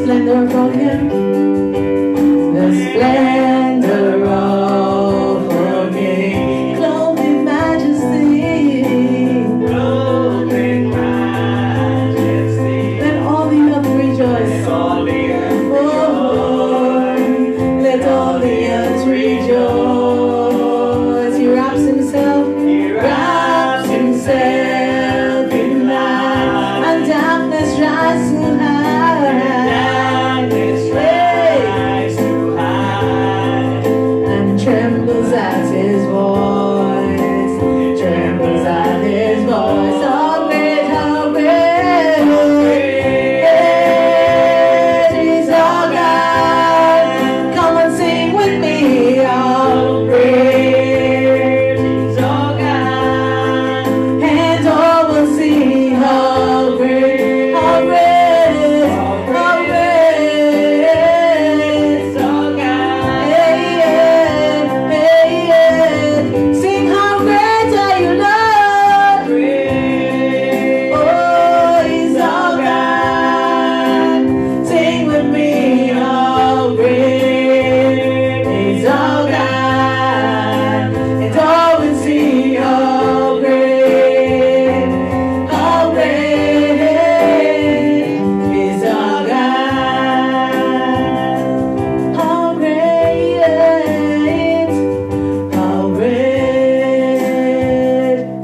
splendor of Him. The splendor of our King. Clothed in majesty. Clothed in majesty. Let all the earth rejoice. Let all the earth Oh, let all the earth rejoice. He wraps Himself. He wraps Himself in light. And darkness tries to hide. Darkness tries to hide. And trembles at His voice. Trembles at His voice. How great, how great is our God. Come and sing with me. How great He's our God. and all will see how great, how great, how great. He's our God. Hey, yeah, hey, yeah. Sing how great are you, Lord. Great. Oh, He's our God. Sing with me, how great is our God. And all will see how great is our God. How great, how great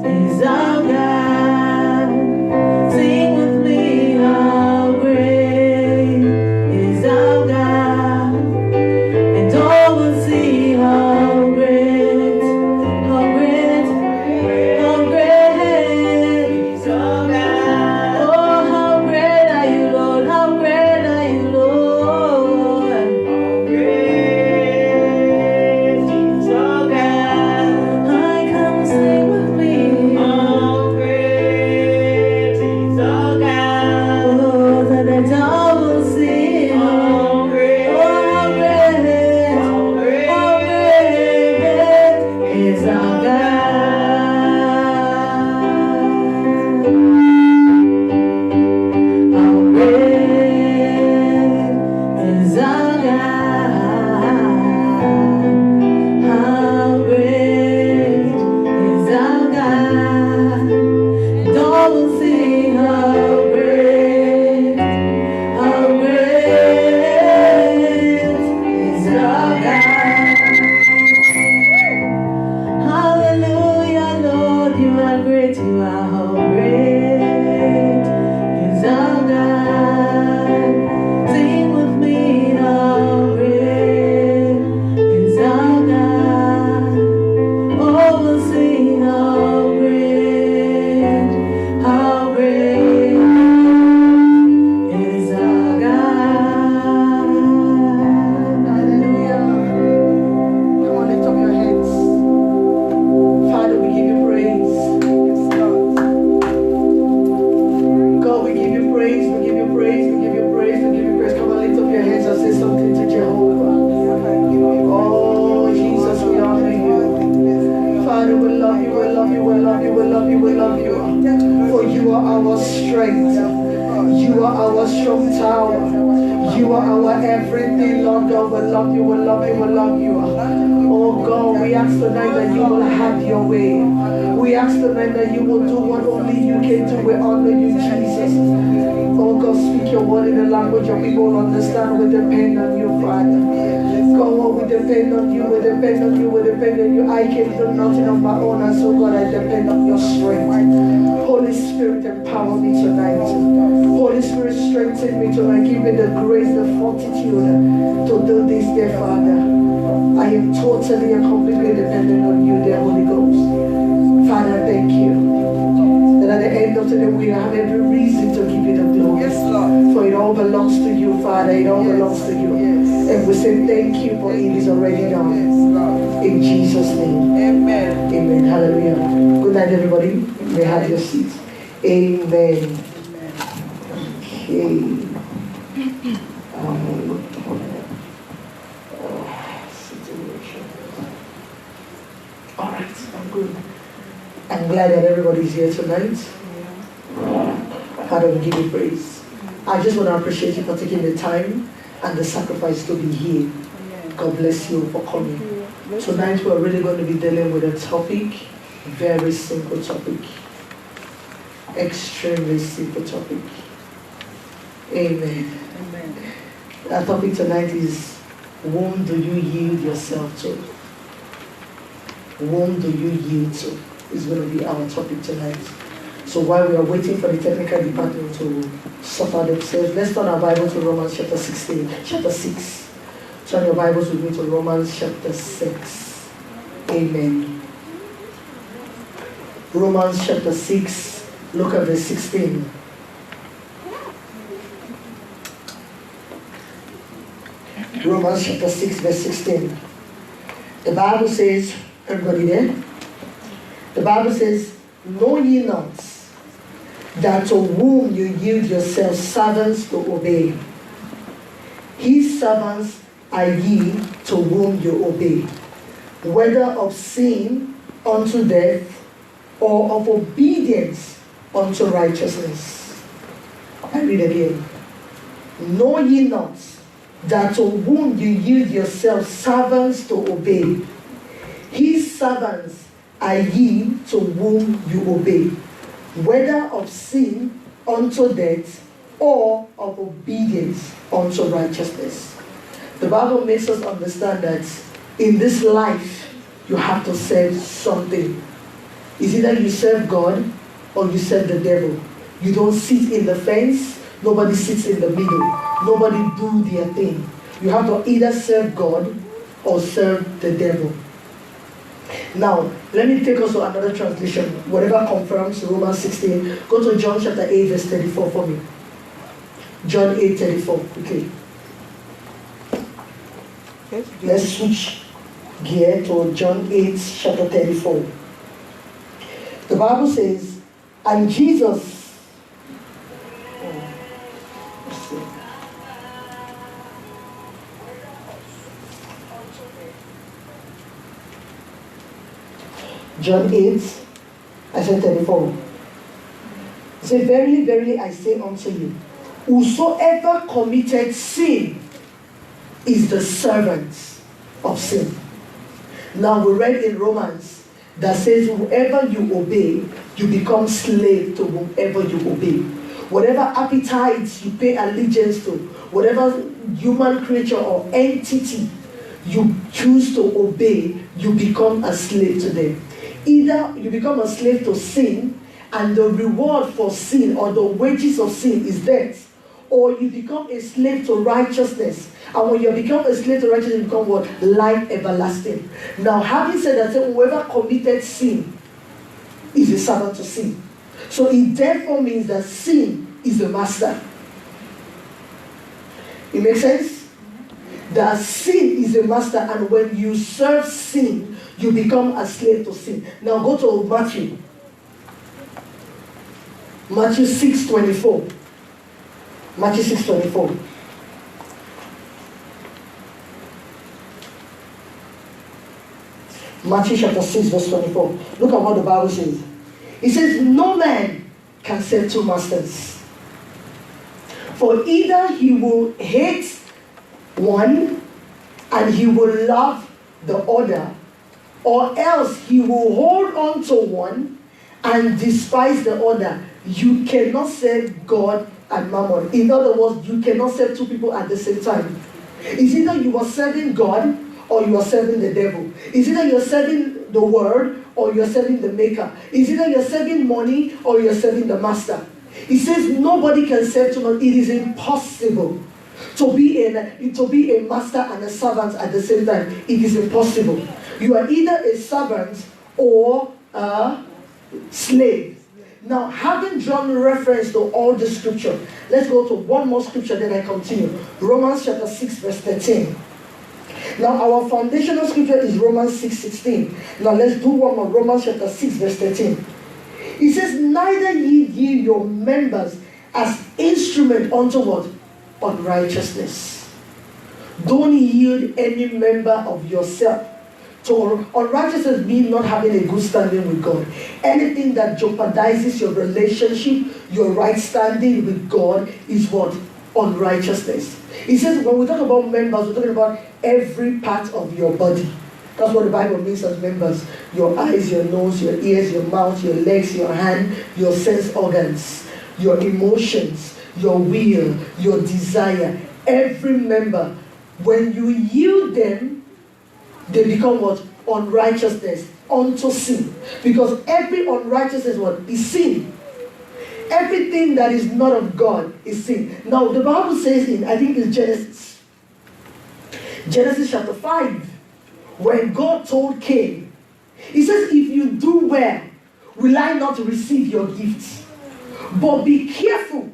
is our God. Sing with me, how great is our God. And all will see how great, how great, how great He's our God. Oh, how great are you, Lord? How great are you, Lord? Great. He's our God. I come sing with me. How great is our God. Oh, that the all will see. How great. Oh, how great is our God. How great is our God. How great is our God. And all will see how great is our God. Hallelujah, Lord, you are great, you are how great is our God. Sing with me, how great is our God. Oh, we'll sing how great is our God. Hallelujah. Come on, lift up your hands. Father, we give you praise. God, we give you praise, we give you praise, we give you praise, we give you praise. Come on, lift up your hands and say something to Jehovah. Oh, Jesus, we honor you. Father, we love you, we love you, we love you, we love you, we love you. For you are our strength. You are our strong tower. You are our everything, Lord God. We love you, we love you, we love you. Oh God, we ask tonight that you will have your way. We ask tonight that you will do what only you can do. We honor you, Jesus. Oh God, speak your word in the language of people will understand. We depend on you, Father. God, we depend on you, we depend on you, we depend on you. I can do nothing on my own, and so God, I depend on your strength. Holy Spirit, empower me tonight. Holy Spirit, strengthen me tonight. Give me the grace, the fortitude to do this, dear Father. I am totally and completely dependent on you, dear Holy Ghost. Father, thank you. That at the end of the day, we have every reason to give you the glory. Yes, Lord. For it all belongs to you, Father. It all Yes. belongs to you. Yes. And we say thank you for it is already done. Yes, Lord. In Jesus' name. Amen. Amen. Hallelujah. Good night, everybody. You may have your seats. Amen. Okay. Situation. All right. I'm good. I'm glad that everybody's here tonight. Father, we give you praise. I just want to appreciate you for taking the time and the sacrifice to be here. God bless you for coming. Tonight we're really going to be dealing with a topic, very simple topic, extremely simple topic. Amen. Amen. Our topic tonight is, whom do you yield yourself to? Whom do you yield to? Is going to be our topic tonight. So while we are waiting for the technical department to sort out themselves, let's turn our Bible to Romans chapter 6. Turn your Bibles with me to Romans chapter 6. Amen. Romans chapter 6, look at verse 16. Romans chapter 6, verse 16. The Bible says, everybody there? The Bible says, know ye not that to whom you yield yourselves servants to obey, his servants are ye to whom you obey, whether of sin unto death or of obedience unto righteousness. I read again. Know ye not that to whom you yield yourselves servants to obey, his servants are ye to whom you obey, whether of sin unto death or of obedience unto righteousness. The Bible makes us understand that in this life you have to serve something. It's either you serve God or you serve the devil. You don't sit in the fence, nobody sits in the middle, nobody do their thing. You have to either serve God or serve the devil. Now, let me take us to another translation, whatever confirms Romans 16. Go to John chapter 8, verse 34 for me. John 8, 34, quickly. Let's switch gear to John 8, chapter 34. The Bible says, and Jesus, let's see. John 8, I said 34. It says, verily, verily, I say unto you, whosoever committed sin is the servant of sin. Now we read in Romans that says, whoever you obey, you become slave to whomever you obey. Whatever appetites you pay allegiance to, whatever human creature or entity you choose to obey, you become a slave to them. Either you become a slave to sin, and the reward for sin or the wages of sin is death, or you become a slave to righteousness. And when you become a slave to righteousness, you become what? Life everlasting. Now, having said that, whoever committed sin is a servant to sin. So it therefore means that sin is the master. It makes sense? That sin is the master, and when you serve sin, you become a slave to sin. Now go to Matthew. Matthew 6:24. Matthew 6:24. Matthew chapter 6, verse 24. Look at what the Bible says. It says, no man can serve two masters. For either he will hate one and he will love the other, or else he will hold on to one and despise the other. You cannot serve God and mammon. In other words, you cannot serve two people at the same time. It's either you are serving God or you are serving the devil. It's either you're serving the word or you're serving the maker. It's either you're serving money or you're serving the master. It says nobody can serve two masters. It is impossible to be a master and a servant at the same time. It is impossible. You are either a servant or a slave. Now, having drawn reference to all the scripture, let's go to one more scripture, then I continue. Romans chapter 6, verse 13. Now, our foundational scripture is Romans 6:16. Now, let's do one more. Romans chapter 6, verse 13. It says, neither ye your members as instrument unto what? Unrighteousness. Don't yield any member of yourself So unrighteousness means not having a good standing with God. Anything that jeopardizes your relationship, your right standing with God is what? Unrighteousness. He says when we talk about members, we're talking about every part of your body. That's what the Bible means as members. Your eyes, your nose, your ears, your mouth, your legs, your hand, your sense organs, your emotions, your will, your desire. Every member, when you yield them, they become what? Unrighteousness unto sin. Because every unrighteousness what? Is sin. Everything that is not of God is sin. Now the Bible says in, I think it's Genesis chapter 5, when God told Cain, he says, if you do well, will I not receive your gifts? But be careful,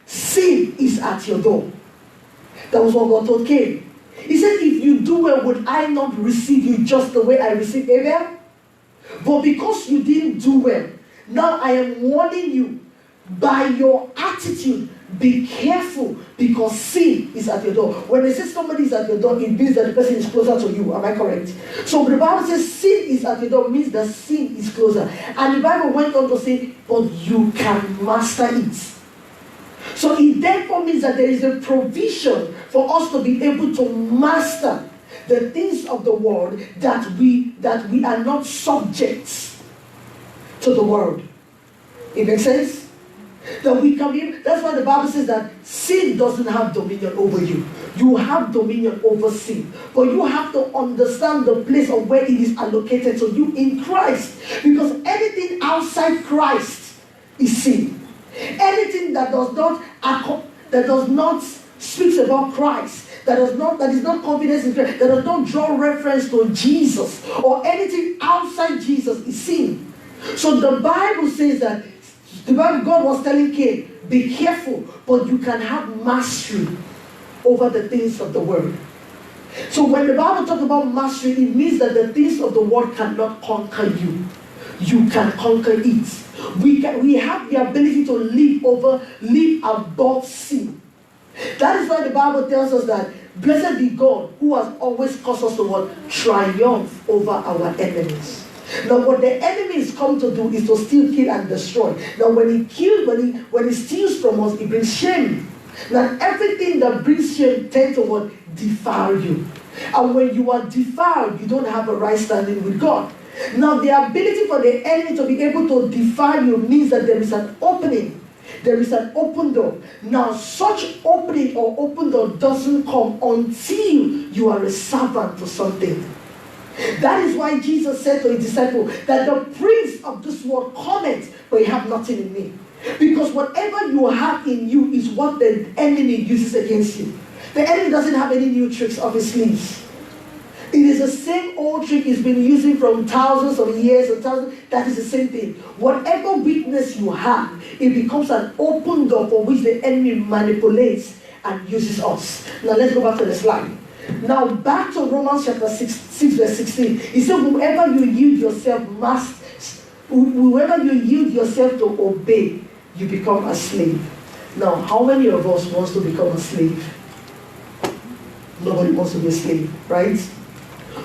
sin is at your door. That was what God told Cain. He said, if you do well, would I not receive you just the way I received Abel? But because you didn't do well, now I am warning you, by your attitude, be careful, because sin is at your door. When they say somebody is at your door, it means that the person is closer to you. Am I correct? So the Bible says sin is at your door means that sin is closer. And the Bible went on to say, but you can master it. So it therefore means that there is a provision for us to be able to master the things of the world, that we are not subjects to the world. It makes sense? That we can be, that's why the Bible says that sin doesn't have dominion over you. You have dominion over sin. But you have to understand the place of where it is allocated to you in Christ. Because anything outside Christ is sin. Anything that does not speaks about Christ, that is not confidence in Christ, that does not draw reference to Jesus, or anything outside Jesus is sin. So the Bible says that God was telling Cain, be careful, but you can have mastery over the things of the world. So when the Bible talks about mastery, it means that the things of the world cannot conquer you. You can conquer it. We have the ability to live above sin. That is why the Bible tells us that blessed be God who has always caused us to what? Triumph over our enemies. Now what the enemy is come to do is to steal, kill, and destroy. Now when he steals from us, it brings shame. Now everything that brings shame tends to what? Defile you. And when you are defiled, you don't have a right standing with God. Now the ability for the enemy to be able to defile you means that there is an opening. There is an open door. Now such opening or open door doesn't come until you are a servant to something. That is why Jesus said to his disciples that the prince of this world cometh, but you have nothing in me. Because whatever you have in you is what the enemy uses against you. The enemy doesn't have any new tricks up his sleeves. It is the same old trick he's been using from thousands of years and thousands. That is the same thing. Whatever weakness you have, it becomes an open door for which the enemy manipulates and uses us. Now let's go back to the slide. Now back to Romans chapter 6 verse 16. He said, whoever you yield yourself to obey, you become a slave. Now, how many of us wants to become a slave? Nobody wants to be a slave, right?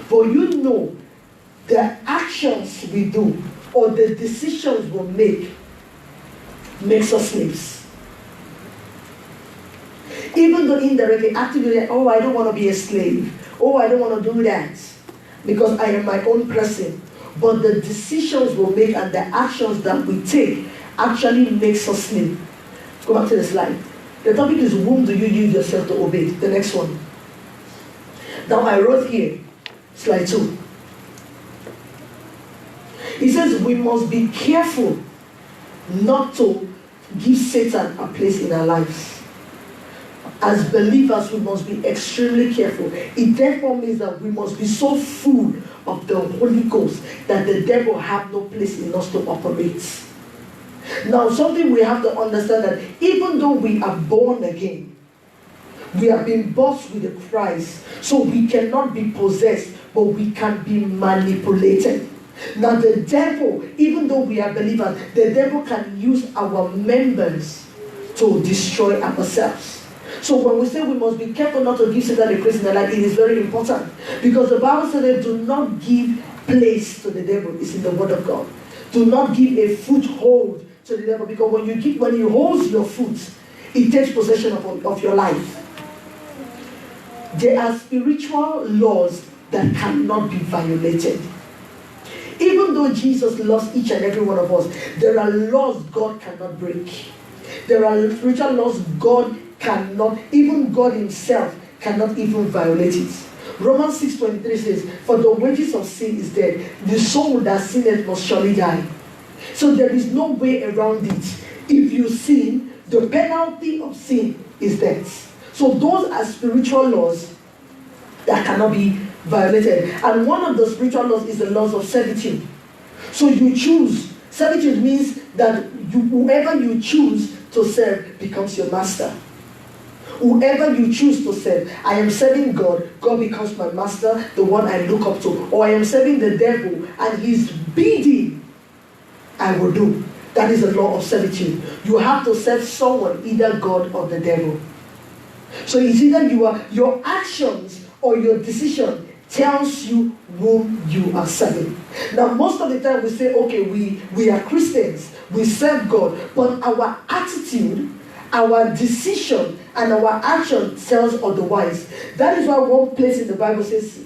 But you know, the actions we do or the decisions we make makes us slaves. Even though indirectly, actively, like, oh, I don't want to be a slave. Oh, I don't want to do that because I am my own person. But the decisions we make and the actions that we take actually makes us slave. Go back to the slide. The topic is, whom do you yield yourself to obey? The next one. Now I wrote here, slide 2. He says we must be careful not to give Satan a place in our lives. As believers, we must be extremely careful. It therefore means that we must be so full of the Holy Ghost that the devil have no place in us to operate. Now, something we have to understand, that even though we are born again, we have been bought with a price, so we cannot be possessed, but we can be manipulated. Now the devil, even though we are believers, the devil can use our members to destroy ourselves. So when we say we must be careful not to give Satan a place in our life, it is very important. Because the Bible says do not give place to the devil. It's in the word of God. Do not give a foothold to the devil. Because when he holds your foot, it takes possession of your life. There are spiritual laws that cannot be violated. Even though Jesus loves each and every one of us, there are laws God cannot break. There are spiritual laws God cannot, even God himself cannot even violate it. Romans 6:23 says, for the wages of sin is death. The soul that sinneth must surely die. So there is no way around it. If you sin, the penalty of sin is death. So those are spiritual laws that cannot be violated. And one of the spiritual laws is the laws of servitude. So you choose. Servitude means that whoever you choose to serve becomes your master. Whoever you choose to serve, I am serving God, God becomes my master, the one I look up to. Or I am serving the devil, and his bidding I will do. That is the law of servitude. You have to serve someone, either God or the devil. So it's either your actions or your decision tells you whom you are serving. Now, most of the time we say, okay, we are Christians, we serve God, but our attitude, our decision, and our action tells otherwise. That is why one place in the Bible says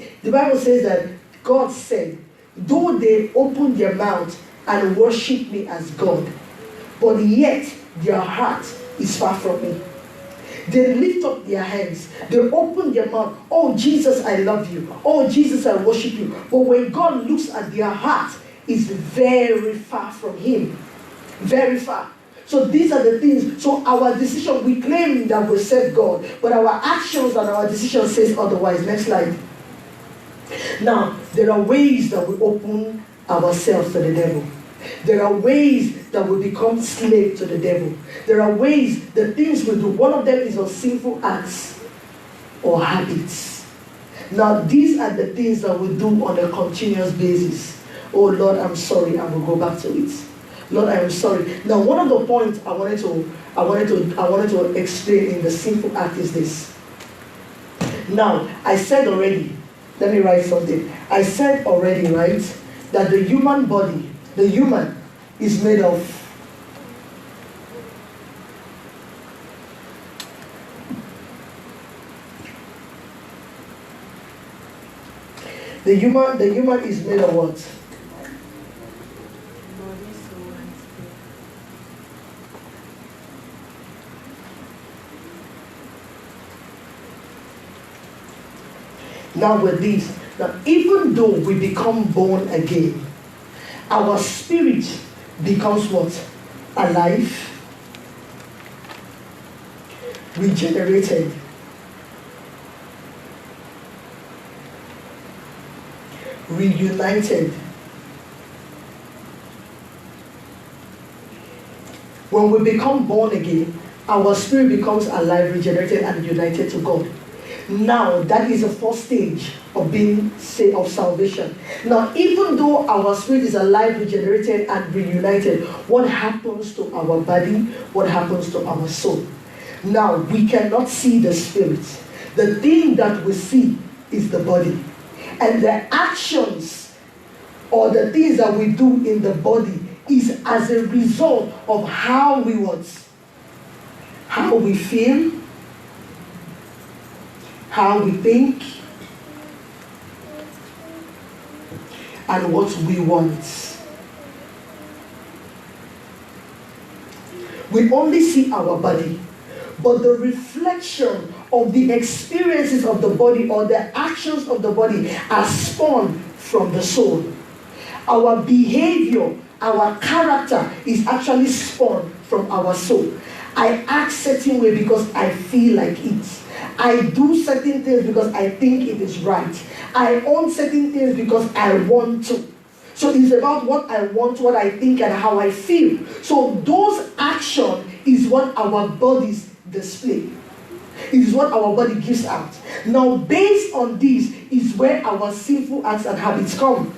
that God said, though they open their mouth and worship me as God, but yet their heart is far from me. They lift up their hands. They open their mouth. Oh, Jesus, I love you. Oh, Jesus, I worship you. But when God looks at their heart, it's very far from him. Very far. So these are the things. So our decision, we claim that we serve God, but our actions and our decision says otherwise. Next slide. Now, there are ways that we open ourselves to the devil. There are ways that we become slave to the devil. There are ways, the things we do. One of them is on sinful acts or habits. Now, these are the things that we do on a continuous basis. Oh Lord, I'm sorry. I will go back to it. Lord, I am sorry. Now, one of the points I wanted to explain in the sinful act is this. Now, I said already. Let me write something. I said already, right, that the human body. The human is made of the human is made of what? Now with this, now even though we become born again, our spirit becomes what? Alive, regenerated, reunited. When we become born again, our spirit becomes alive, regenerated, and united to God. Now, that is the first stage of being saved, of salvation. Now, even though our spirit is alive, regenerated, and reunited, what happens to our body? What happens to our soul? Now, we cannot see the spirit. The thing that we see is the body. And the actions or the things that we do in the body is as a result of how we want, how we feel, how we think, and what we want. We only see our body, but the reflection of the experiences of the body or the actions of the body are spawned from the soul. Our behavior, our character is actually spawned from our soul. I act certain way because I feel like it. I do certain things because I think it is right. I own certain things because I want to. So it's about what I want, what I think, and how I feel. So those actions is what our bodies display. It is what our body gives out. Now, based on this is where our sinful acts and habits come.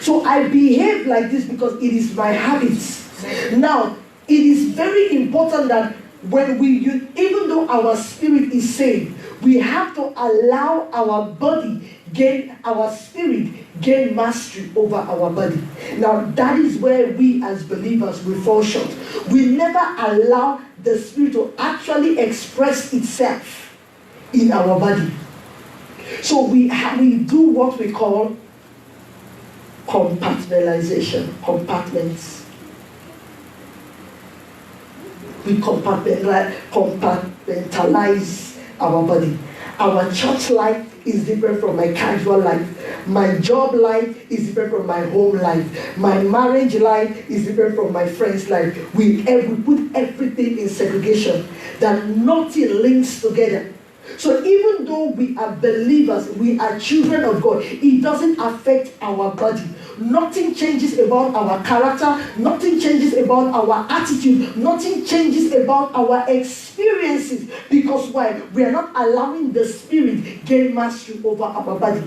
So I behave like this because it is my habits. Now, it is very important that even though our spirit is saved, we have to allow our spirit gain mastery over our body. Now that is where we as believers we fall short. We never allow the spirit to actually express itself in our body. So we do what we call compartmentalization, compartments. We compartmentalize our body. Our church life is different from my casual life. My job life is different from my home life. My marriage life is different from my friend's life. We put everything in segregation, that nothing links together. So even though we are believers, we are children of God, it doesn't affect our body. Nothing changes about our character, nothing changes about our attitude, nothing changes about our experiences. Because why? We are not allowing the spirit gain mastery over our body.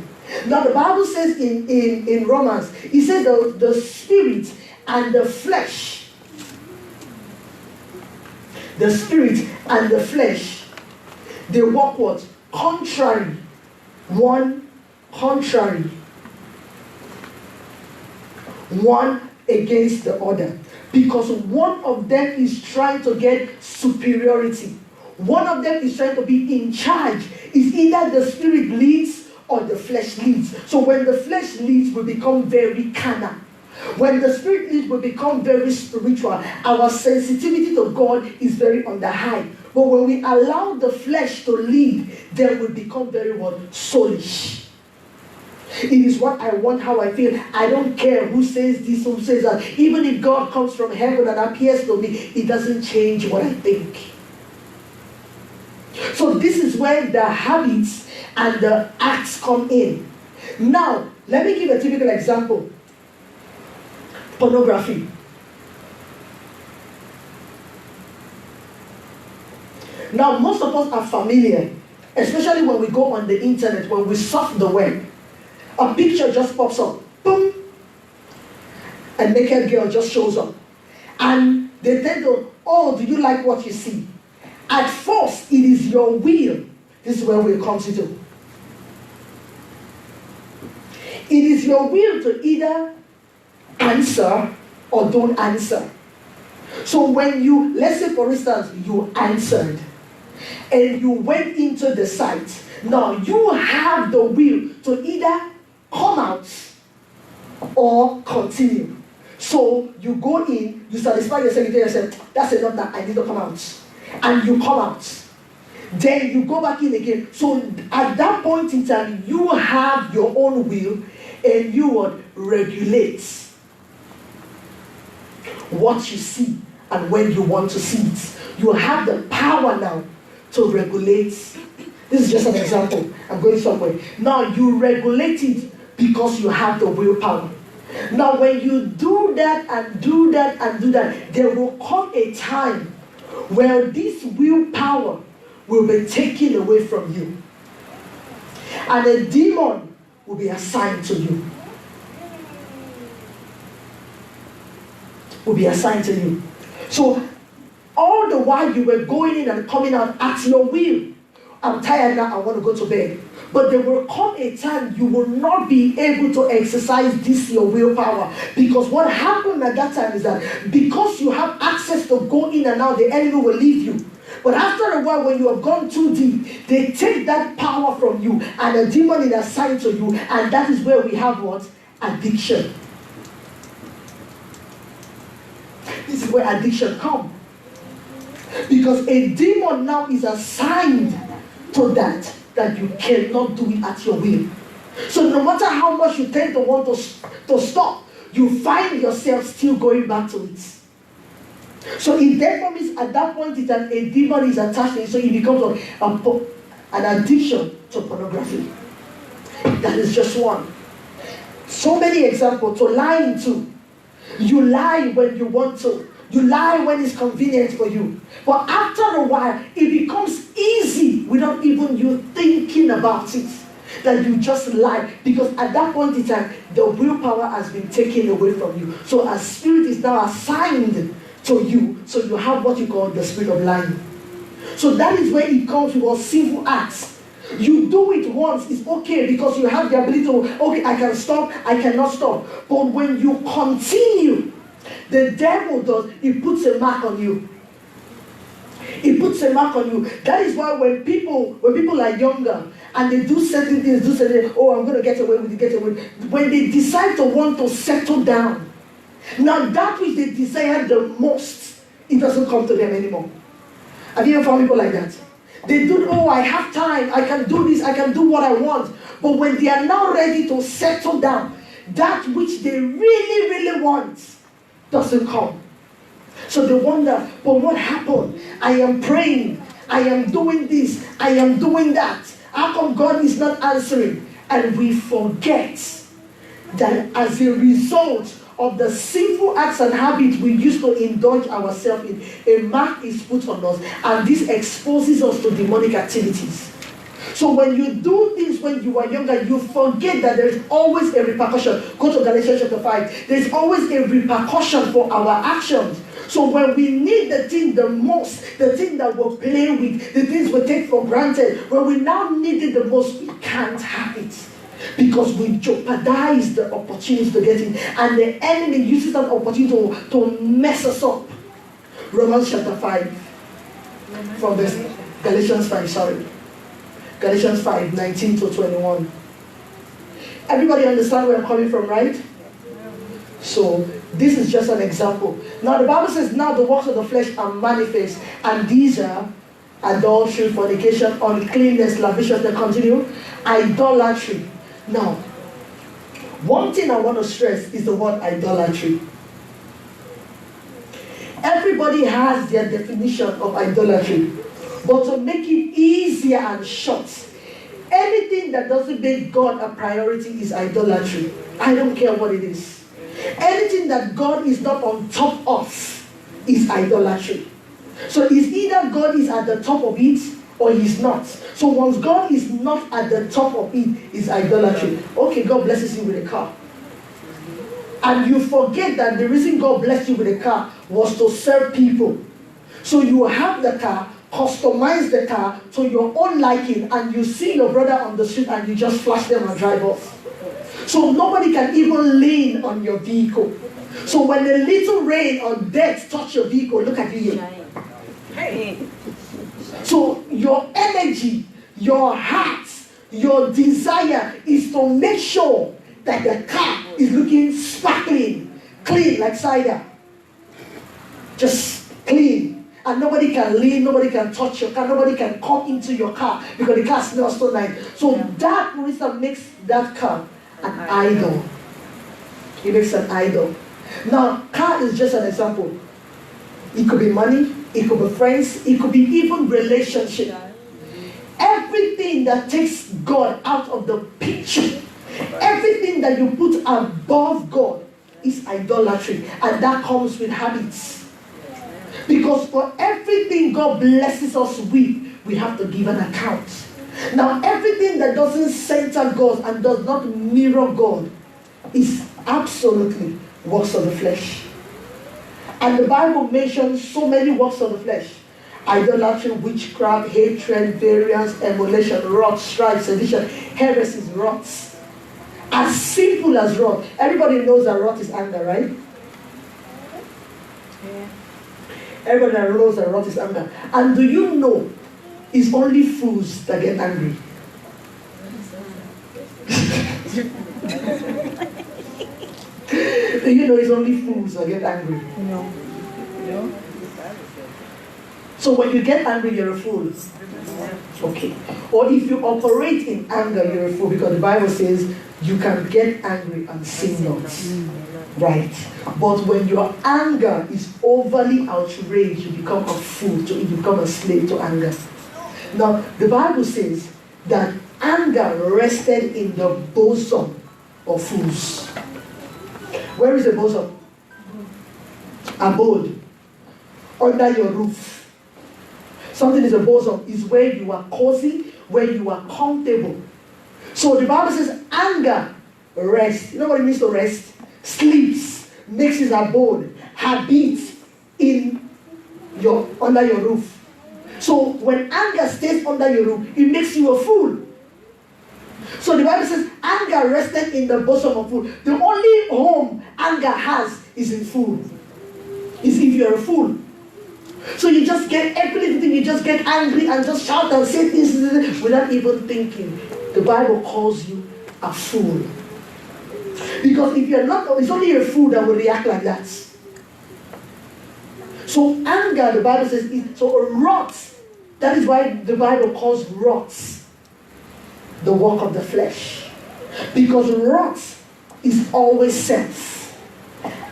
Now the Bible says in Romans, it says the spirit and the flesh, they work what? Contrary. One against the other. Because one of them is trying to get superiority. One of them is trying to be in charge. It's either the spirit leads or the flesh leads. So when the flesh leads, we become very carnal. When the spirit leads, we become very spiritual. Our sensitivity to God is very on the high. But when we allow the flesh to lead, then we become very soulish. It is what I want, how I feel. I don't care who says this, who says that. Even if God comes from heaven and appears to me, it doesn't change what I think. So this is where the habits and the acts come in. Now, let me give a typical example. Pornography. Now, most of us are familiar, especially when we go on the internet, when we surf the web. A picture just pops up, boom, a naked girl just shows up. And they tend to, oh, do you like what you see? At first, it is your will. This is where we come to. It is your will to either answer or don't answer. So when you, let's say for instance, you answered and you went into the site. Now you have the will to either come out or continue. So you go in, you satisfy yourself, you tell yourself, that's enough, that I need to come out. And you come out. Then you go back in again. So at that point in time, you have your own will and you would regulate what you see and when you want to see it. You have the power now to regulate. This is just an example. I'm going somewhere. Now you regulate it because you have the willpower. Now when you do that and do that and do that, there will come a time where this willpower will be taken away from you. And a demon will be assigned to you. Will be assigned to you. So all the while you were going in and coming out at your will. I'm tired now, I want to go to bed. But there will come a time you will not be able to exercise this your willpower. Because what happened at that time is that because you have access to go in and out, the enemy will leave you. But after a while, when you have gone too deep, they take that power from you and a demon is assigned to you. And that is where we have what? Addiction. This is where addiction comes. Because a demon now is assigned to that you cannot do it at your will. So no matter how much you tend to want to stop, you find yourself still going back to it. So it therefore means at that point a demon is attached to it, so it becomes an addiction to pornography. That is just one. So many examples to lie into. You lie when you want to. You lie when it's convenient for you. But after a while, it becomes easy without even you thinking about it. That you just lie. Because at that point in time, the willpower has been taken away from you. So a spirit is now assigned to you. So you have what you call the spirit of lying. So that is where it comes with all sinful acts. You do it once, it's okay because you have the ability to, okay, I can stop, I cannot stop. But when you continue, the devil does, he puts a mark on you. He puts a mark on you. That is why when people are younger and they do certain things, oh, I'm going to get away with it, when they decide to want to settle down, now that which they desire the most, it doesn't come to them anymore. Have you ever found people like that? They do, oh, I have time, I can do this, I can do what I want. But when they are now ready to settle down, that which they really, really want doesn't come. So they wonder, but what happened? I am praying, I am doing this, I am doing that. How come God is not answering? And we forget that as a result of the sinful acts and habits we used to indulge ourselves in, a mark is put on us, and this exposes us to demonic activities. So when you do things when you are younger, you forget that there is always a repercussion. Go to Galatians chapter 5. There is always a repercussion for our actions. So when we need the thing the most, the thing that we're playing with, the things we take for granted, when we now need it the most, we can't have it. Because we jeopardize the opportunity to get in. And the enemy uses that opportunity to mess us up. Romans chapter 5. From this, Galatians 5, sorry. Galatians 5, 19 to 21. Everybody understand where I'm coming from, right? So, this is just an example. Now, the Bible says, now the works of the flesh are manifest, and these are adultery, fornication, uncleanness, lasciviousness, continue, idolatry. Now, one thing I want to stress is the word idolatry. Everybody has their definition of idolatry. But to make it easier and short, anything that doesn't make God a priority is idolatry. I don't care what it is. Anything that God is not on top of is idolatry. So it's either God is at the top of it or he's not. So once God is not at the top of it, it's idolatry. Okay, God blesses you with a car. And you forget that the reason God blessed you with a car was to serve people. So you have the car, customize the car to your own liking, and you see your brother on the street and you just flash them and drive off. So nobody can even lean on your vehicle. So when a little rain or death touch your vehicle, look at you here. So your energy, your heart, your desire is to make sure that the car is looking sparkling, clean like cider. Just clean. And nobody can lean, nobody can touch your car, nobody can come into your car because the car smells so nice. So that, for instance, makes that car an idol. It makes an idol. Now, car is just an example. It could be money, it could be friends, it could be even relationship. Everything that takes God out of the picture, everything that you put above God is idolatry. And that comes with habits. Because for everything God blesses us with, we have to give an account. Now, everything that doesn't center God and does not mirror God is absolutely works of the flesh. And the Bible mentions so many works of the flesh. Idolatry, witchcraft, hatred, variance, emulation, wrath, strife, sedition, heresies, wraths. As simple as wrath. Everybody knows that wrath is anger, right? Yeah. Everybody knows that wrath is anger. And do you know it's only fools that get angry? Do you know it's only fools that get angry? No. No. So when you get angry, you're a fool. Okay. Or if you operate in anger, you're a fool, because the Bible says you can get angry and sin not. Right. But when your anger is overly outraged, you become a fool, you become a slave to anger. Now, the Bible says that anger rested in the bosom of fools. Where is the bosom? Abode. Under your roof. Something is a bosom, is where you are cozy, where you are comfortable. So the Bible says anger rests. You know what it means to rest? Sleeps, makes his abode, habits under your roof. So when anger stays under your roof, it makes you a fool. So the Bible says anger rested in the bosom of fool. The only home anger has is in fool. Is if you're a fool. So you just get everything, you just get angry and just shout and say things without even thinking. The Bible calls you a fool. Because if you're not, it's only a fool that will react like that. So anger, the Bible says, so wrath. That is why the Bible calls wrath the work of the flesh. Because wrath is always self.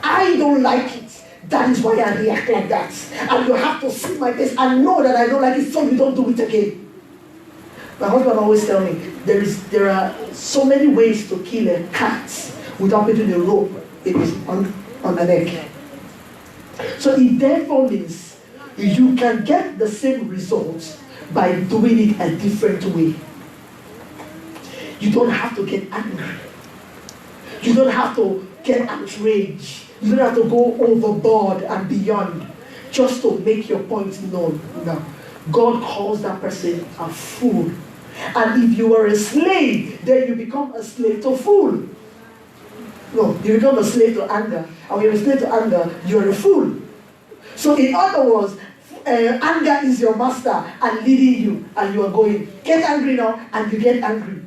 I don't like it. That is why I react like that. And you have to see my face and know that I don't like it, so you don't do it again. My husband always tells me, there are so many ways to kill a cat without putting a rope on the neck. So it therefore means you can get the same results by doing it a different way. You don't have to get angry. You don't have to get outraged. You don't have to go overboard and beyond just to make your point known. No. God calls that person a fool. And if you are a slave, then you become a slave to fool. No, you become a slave to anger. And when you're a slave to anger, you're a fool. So in other words, anger is your master and leading you, and you are going, get angry now, and you get angry.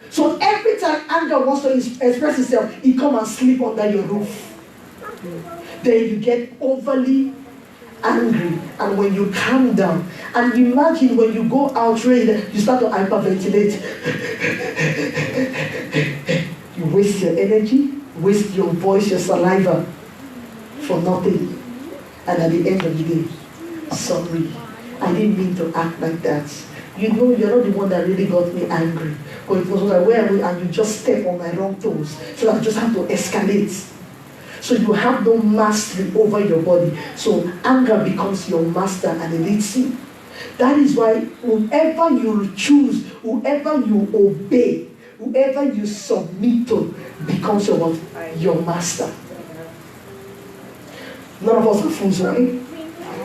So every time anger wants to express itself, it comes and sleep under your roof. Then you get overly angry, and when you calm down, and imagine when you go outraged, you start to hyperventilate. You waste your energy, waste your voice, your saliva for nothing. And at the end of the day, sorry, I didn't mean to act like that. You know, you're not the one that really got me angry. But it was like, where are we? And you just step on my wrong toes. So I just have to escalate. So you have no mastery over your body. So anger becomes your master and it leads you. That is why whoever you choose, whoever you obey, whoever you submit to becomes your master. None of us are fools, right?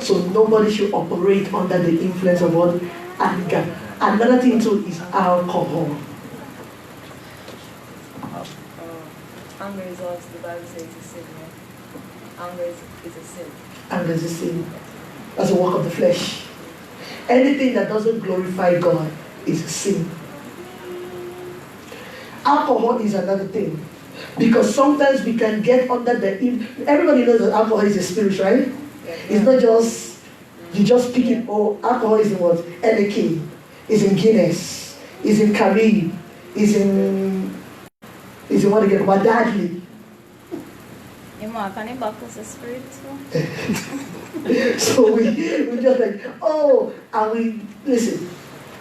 So nobody should operate under the influence of what? Anger. Another thing too is alcohol. Anger is also, the Bible says, a sin. Right? Anger is a sin. Anger is a sin. That's a work of the flesh. Anything that doesn't glorify God is a sin. Alcohol is another thing. Because sometimes we can get under the... Everybody knows that alcohol is a spirit, right? Yeah. It's not just... You just pick it. Oh, alcohol is in what? Heineken. It's in Guinness. It's in Carib. It's in what again? Wadadli. Can you back us a spirit too? So we just like, oh, and we... Listen,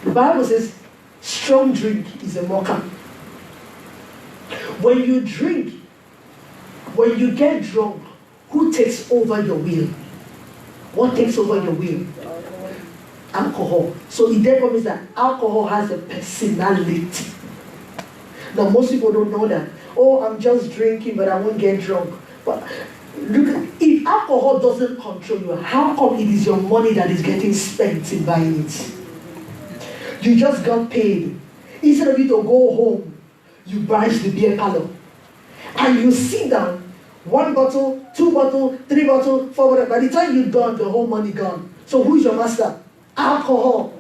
the Bible says strong drink is a mocker. When you drink, when you get drunk, who takes over your will? What takes over your will? Alcohol. So it therefore means that alcohol has a personality. Now most people don't know that. Oh, I'm just drinking, but I won't get drunk. But look, if alcohol doesn't control you, how come it is your money that is getting spent in buying it? You just got paid. Instead of you to go home, you branch the beer parlor. And you sit down, 1 bottle, 2 bottle, 3 bottle, 4 bottle. By the time you're done, the whole money gone. So who is your master? Alcohol.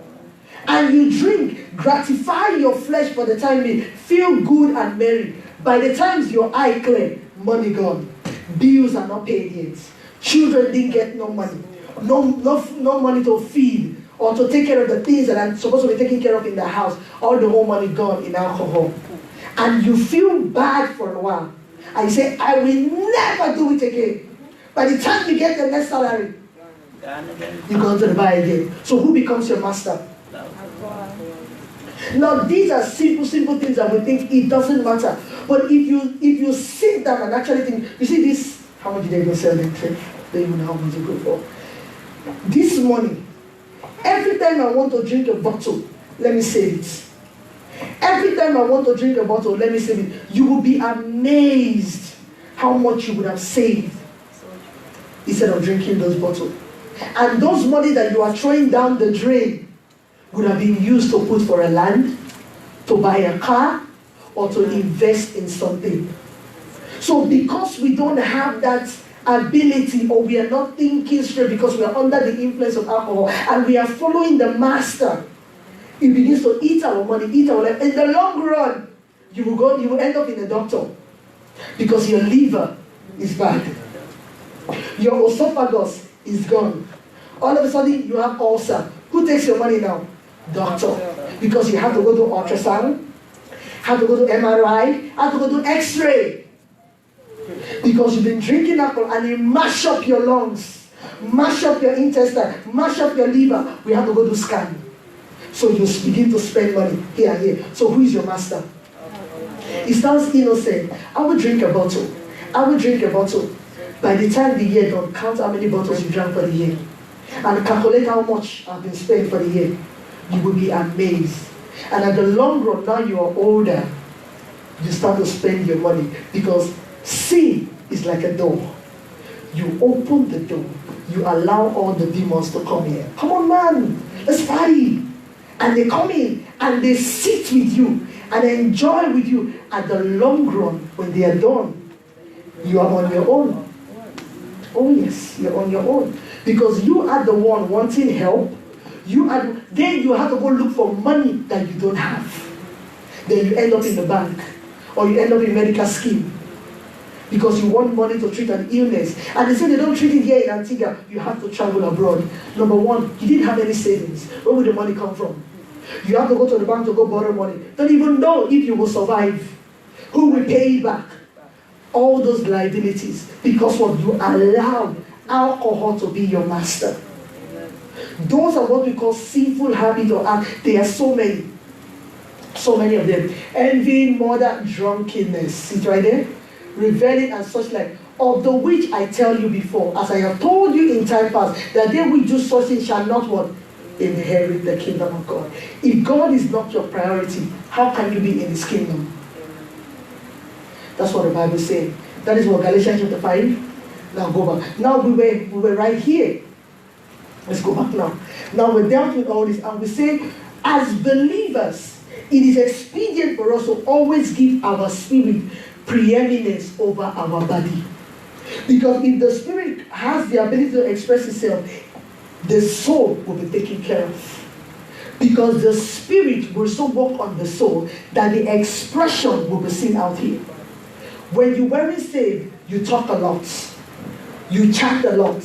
And you drink, gratify your flesh for the time being, feel good and merry. By the time your eye clear, money gone. Bills are not paid yet. Children didn't get no money. No money to feed or to take care of the things that I'm supposed to be taking care of in the house. All the whole money gone in alcohol. And you feel bad for a while. And you say, I will never do it again. By the time you get the next salary, you go to the bar again. So who becomes your master? Now these are simple things that we think it doesn't matter. But if you sit down and actually think, you see this, how much did they go sell in trade? They even know how much they go for. This morning, every time I want to drink a bottle, let me save it. Every time I want to drink a bottle, let me save it. You will be amazed how much you would have saved. instead of drinking those bottles. And those money that you are throwing down the drain would have been used to put for a land, to buy a car, or to invest in something. So because we don't have that ability, or we are not thinking straight because we are under the influence of alcohol, and we are following the master, it begins to eat our money, eat our life. In the long run, you will end up in a doctor because your liver is bad. Your esophagus is gone. All of a sudden, you have ulcer. Who takes your money now? Doctor. Because you have to go to ultrasound, have to go to MRI, have to go to X-ray. Because you've been drinking alcohol and you mash up your lungs, mash up your intestine, mash up your liver. We have to go to scan. So you begin to spend money here and here. So who is your master? It sounds innocent. I will drink a bottle. I will drink a bottle. By the time the year done, count how many bottles you drank for the year. And calculate how much have been spent for the year. You will be amazed. And at the long run, now you are older, you start to spend your money. Because sin is like a door. You open the door. You allow all the demons to come here. Come on, man. Let's party. And they come in and they sit with you and enjoy with you. At the long run, when they are done, you are on your own. Oh yes, you're on your own. Because you are the one wanting help. Then you have to go look for money that you don't have. Then you end up in the bank. Or you end up in medical scheme. Because you want money to treat an illness. And they say they don't treat it here in Antigua. You have to travel abroad. Number one, you didn't have any savings. Where will the money come from? You have to go to the bank to go borrow money. Don't even know if you will survive. Who will pay it back? All those liabilities. Because what you allow alcohol to be your master. Those are what we call sinful habits or act. There are so many. So many of them. Envy, murder, drunkenness. See it right there? Reveling and such like. Of the which I tell you before, as I have told you in time past, that they which do such things shall not what? Inherit the kingdom of God. If God is not your priority, how can you be in His kingdom? That's what the Bible says. That is what Galatians chapter 5. Now go back. Now we were right here. Let's go back now. Now we're dealt with all this, and we say, as believers, it is expedient for us to always give our spirit preeminence over our body. Because if the spirit has the ability to express itself, the soul will be taken care of. Because the spirit will so work on the soul that the expression will be seen out here. When you weren't saved, you talk a lot. You chat a lot.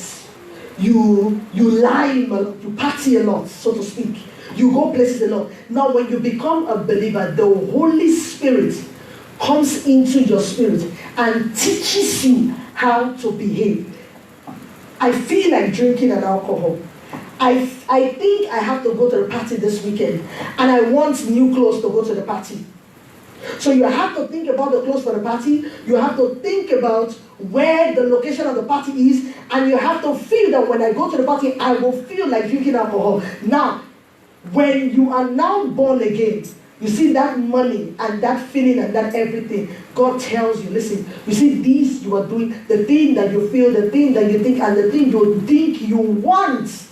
You lie a lot. You party a lot, so to speak. You go places a lot. Now when you become a believer, the Holy Spirit comes into your spirit and teaches you how to behave. I feel like drinking an alcohol. I think I have to go to the party this weekend, and I want new clothes to go to the party. So you have to think about the clothes for the party. You have to think about where the location of the party is, and you have to feel that when I go to the party, I will feel like drinking alcohol. Now, when you are now born again, you see that money and that feeling and that everything. God tells you, listen, you see this you are doing, the thing that you feel, the thing that you think, and the thing you think you want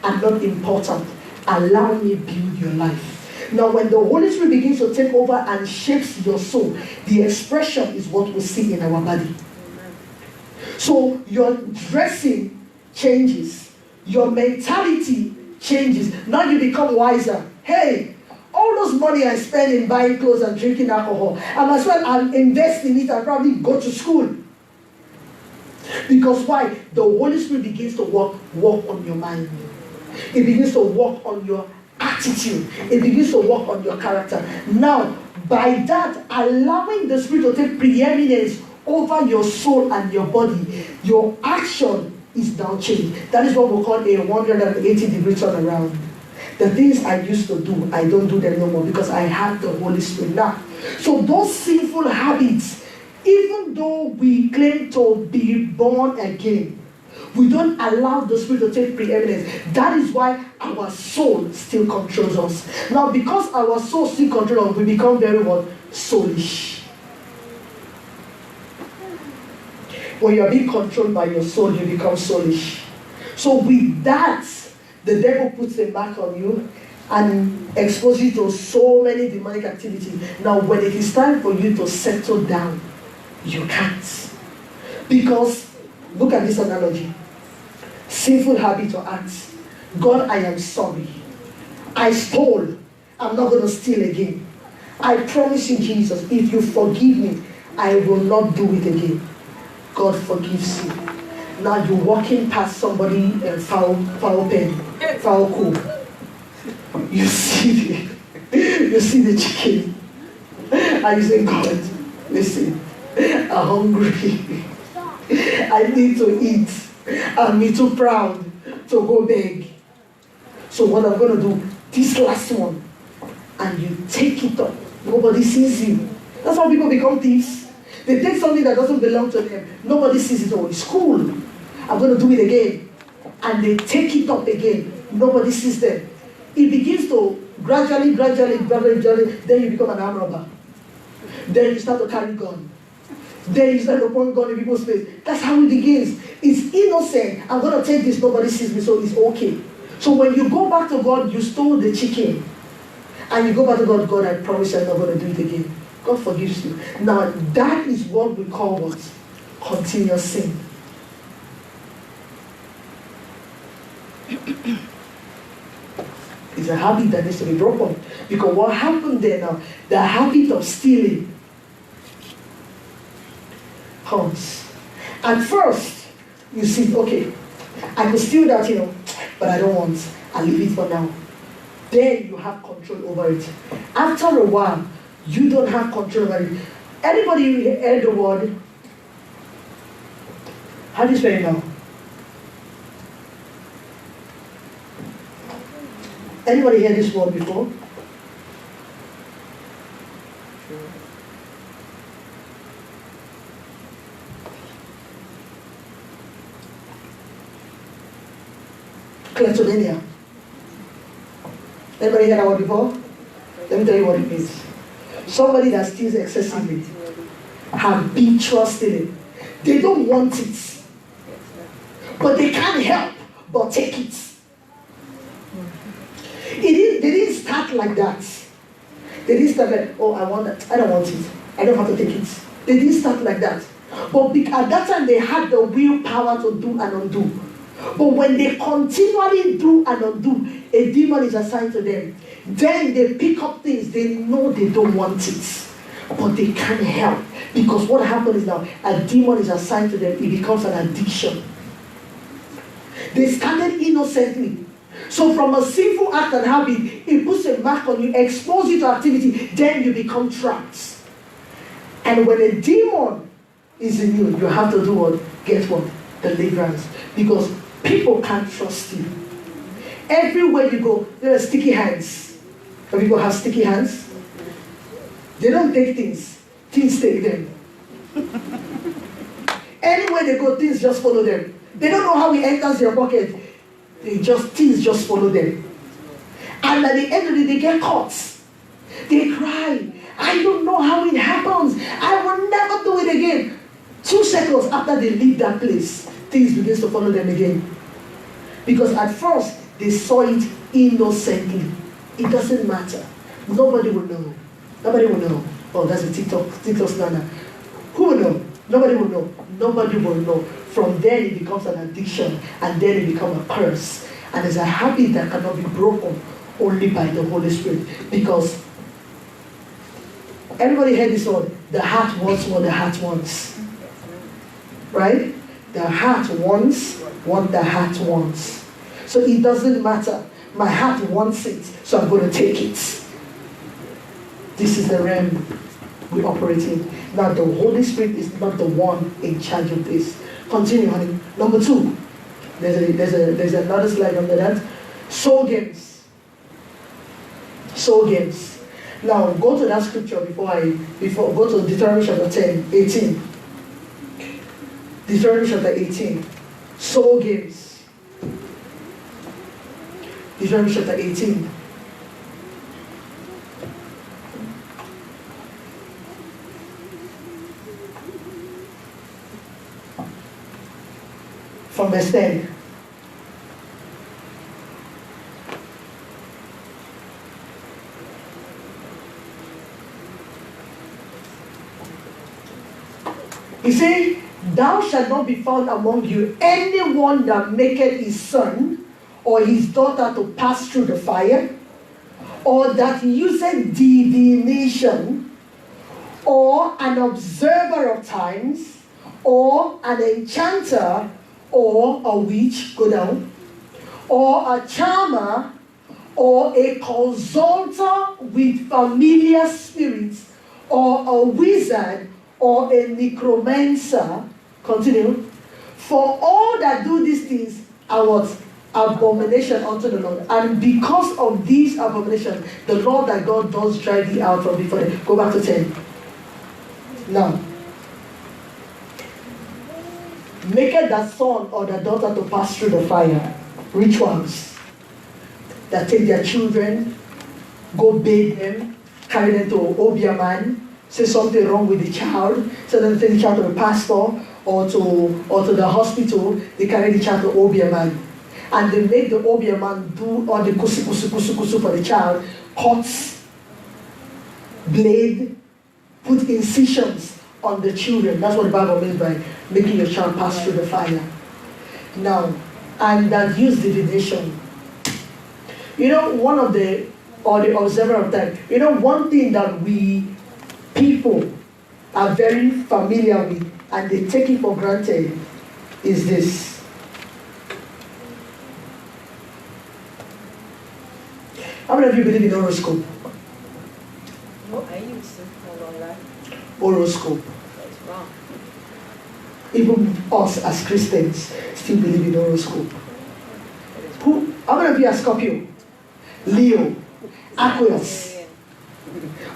are not important. Allow me build your life. Now when the Holy Spirit begins to take over and shapes your soul, the expression is what we see in our body. So your dressing changes. Your mentality changes. Now you become wiser. Hey, all those money I spend in buying clothes and drinking alcohol, I might as well invest in it and probably go to school. Because why? The Holy Spirit begins to work on your mind. It begins to work on your attitude. It begins to work on your character. Now, by that, allowing the Spirit to take preeminence over your soul and your body, your action is now changed. That is what we call a 180-degree turnaround. The things I used to do, I don't do them no more because I have the Holy Spirit now. So those sinful habits, even though we claim to be born again, we don't allow the Spirit to take preeminence. That is why our soul still controls us. Now, because our soul still controls us, we become very what? Soulish. When you are being controlled by your soul, you become soulish. So with that, the devil puts a mark on you and exposes you to so many demonic activities. Now, when it is time for you to settle down, you can't. Because, look at this analogy. Sinful habit or acts. God, I am sorry. I stole. I'm not going to steal again. I promise you, Jesus, if you forgive me, I will not do it again. God forgives you. Now you're walking past somebody foul pen, foul cook. You see the chicken. And you say, God, listen, I'm hungry. I need to eat. I'm too proud to go beg. So what I'm going to do, this last one, and you take it up. Nobody sees you. That's how people become thieves. They take something that doesn't belong to them. Nobody sees it. Oh, it's cool. I'm going to do it again. And they take it up again. Nobody sees them. It begins to gradually, then you become an arm robber. Then you start to carry gun. Then you start to point gun in people's face. That's how it begins. It's innocent. I'm going to take this. Nobody sees me, so it's okay. So when you go back to God, you stole the chicken. And you go back to God, God, I promise you I'm not going to do it again. God forgives you. Now, that is what we call what? Continuous sin. It's a habit that needs to be broken. Because what happened there now, the habit of stealing comes. At first, you see, okay, I could steal that, but I don't want. I'll leave it for now. Then you have control over it. After a while, you don't have control over it. Anybody heard the word? How do you spell it now? Anybody heard this word before? Kleptomania. Anybody heard that word before? Let me tell you what it means. Somebody that steals excessively, habitual stealing. They don't want it, but they can't help but take it. They didn't start like that. They didn't start like, oh, I want that. I don't want it. I don't have to take it. They didn't start like that. But at that time, they had the willpower to do and undo. But when they continually do and undo, a demon is assigned to them. Then they pick up things they know they don't want it, but they can't help. Because what happens is now, a demon is assigned to them, it becomes an addiction. They started innocently. So from a sinful act and habit, it puts a mark on you, exposes you to activity, then you become trapped. And when a demon is in you, you have to do what? Get what? Deliverance. Because people can't trust you. Everywhere you go, there are sticky hands. Some people have sticky hands. They don't take things. Things take them. Anywhere they go, things just follow them. They don't know how it enters your pocket. Things just follow them. And at the end of the day, they get caught. They cry. I don't know how it happens. I will never do it again. 2 seconds after they leave that place, things begin to follow them again. Because at first, they saw it innocently. It doesn't matter. Nobody will know. Nobody will know. Oh, that's a TikTok slander. Who will know? Nobody will know. Nobody will know. From then it becomes an addiction, and then it becomes a curse. And it's a habit that cannot be broken only by the Holy Spirit. Because everybody heard this word, the heart wants what the heart wants. Right? The heart wants what the heart wants. So it doesn't matter. My heart wants it, so I'm going to take it. This is the realm we operate in. Now the Holy Spirit is not the one in charge of this. Continue, honey. Number 2. There's another slide under that. Soul games. Soul games. Now go to that scripture before go to Deuteronomy chapter 18. Deuteronomy chapter 18. Soul games. Deuteronomy chapter 18. from verse 10. You see, thou shalt not be found among you anyone that maketh his son or his daughter to pass through the fire, or that useth divination, or an observer of times, or an enchanter, or a witch, go down, or a charmer, or a consulter with familiar spirits, or a wizard, or a necromancer. Continue. For all that do these things are what? Abomination unto the Lord. And because of these abominations, the Lord thy God does drive thee out from before them. Go back to 10. Now, maketh that son or the daughter to pass through the fire. Rituals that take their children, go bathe them, carry them to Obiaman, say something wrong with the child, so then take the child to the pastor or to the hospital, they carry the child to Obiaman. And they make the Obiaman do all the kusu for the child, cuts, blade, put incisions on the children. That's what the Bible means by making your child pass through the fire. Now, and that use divination. You know, one of the observer of time, you know, one thing that we people are very familiar with and they take it for granted is this. How many of you believe in horoscope? No, I used to. Hold on, that. Horoscope. That's wrong. Even us as Christians still believe in horoscope. How many of you are Scorpio? Leo? Aquarius?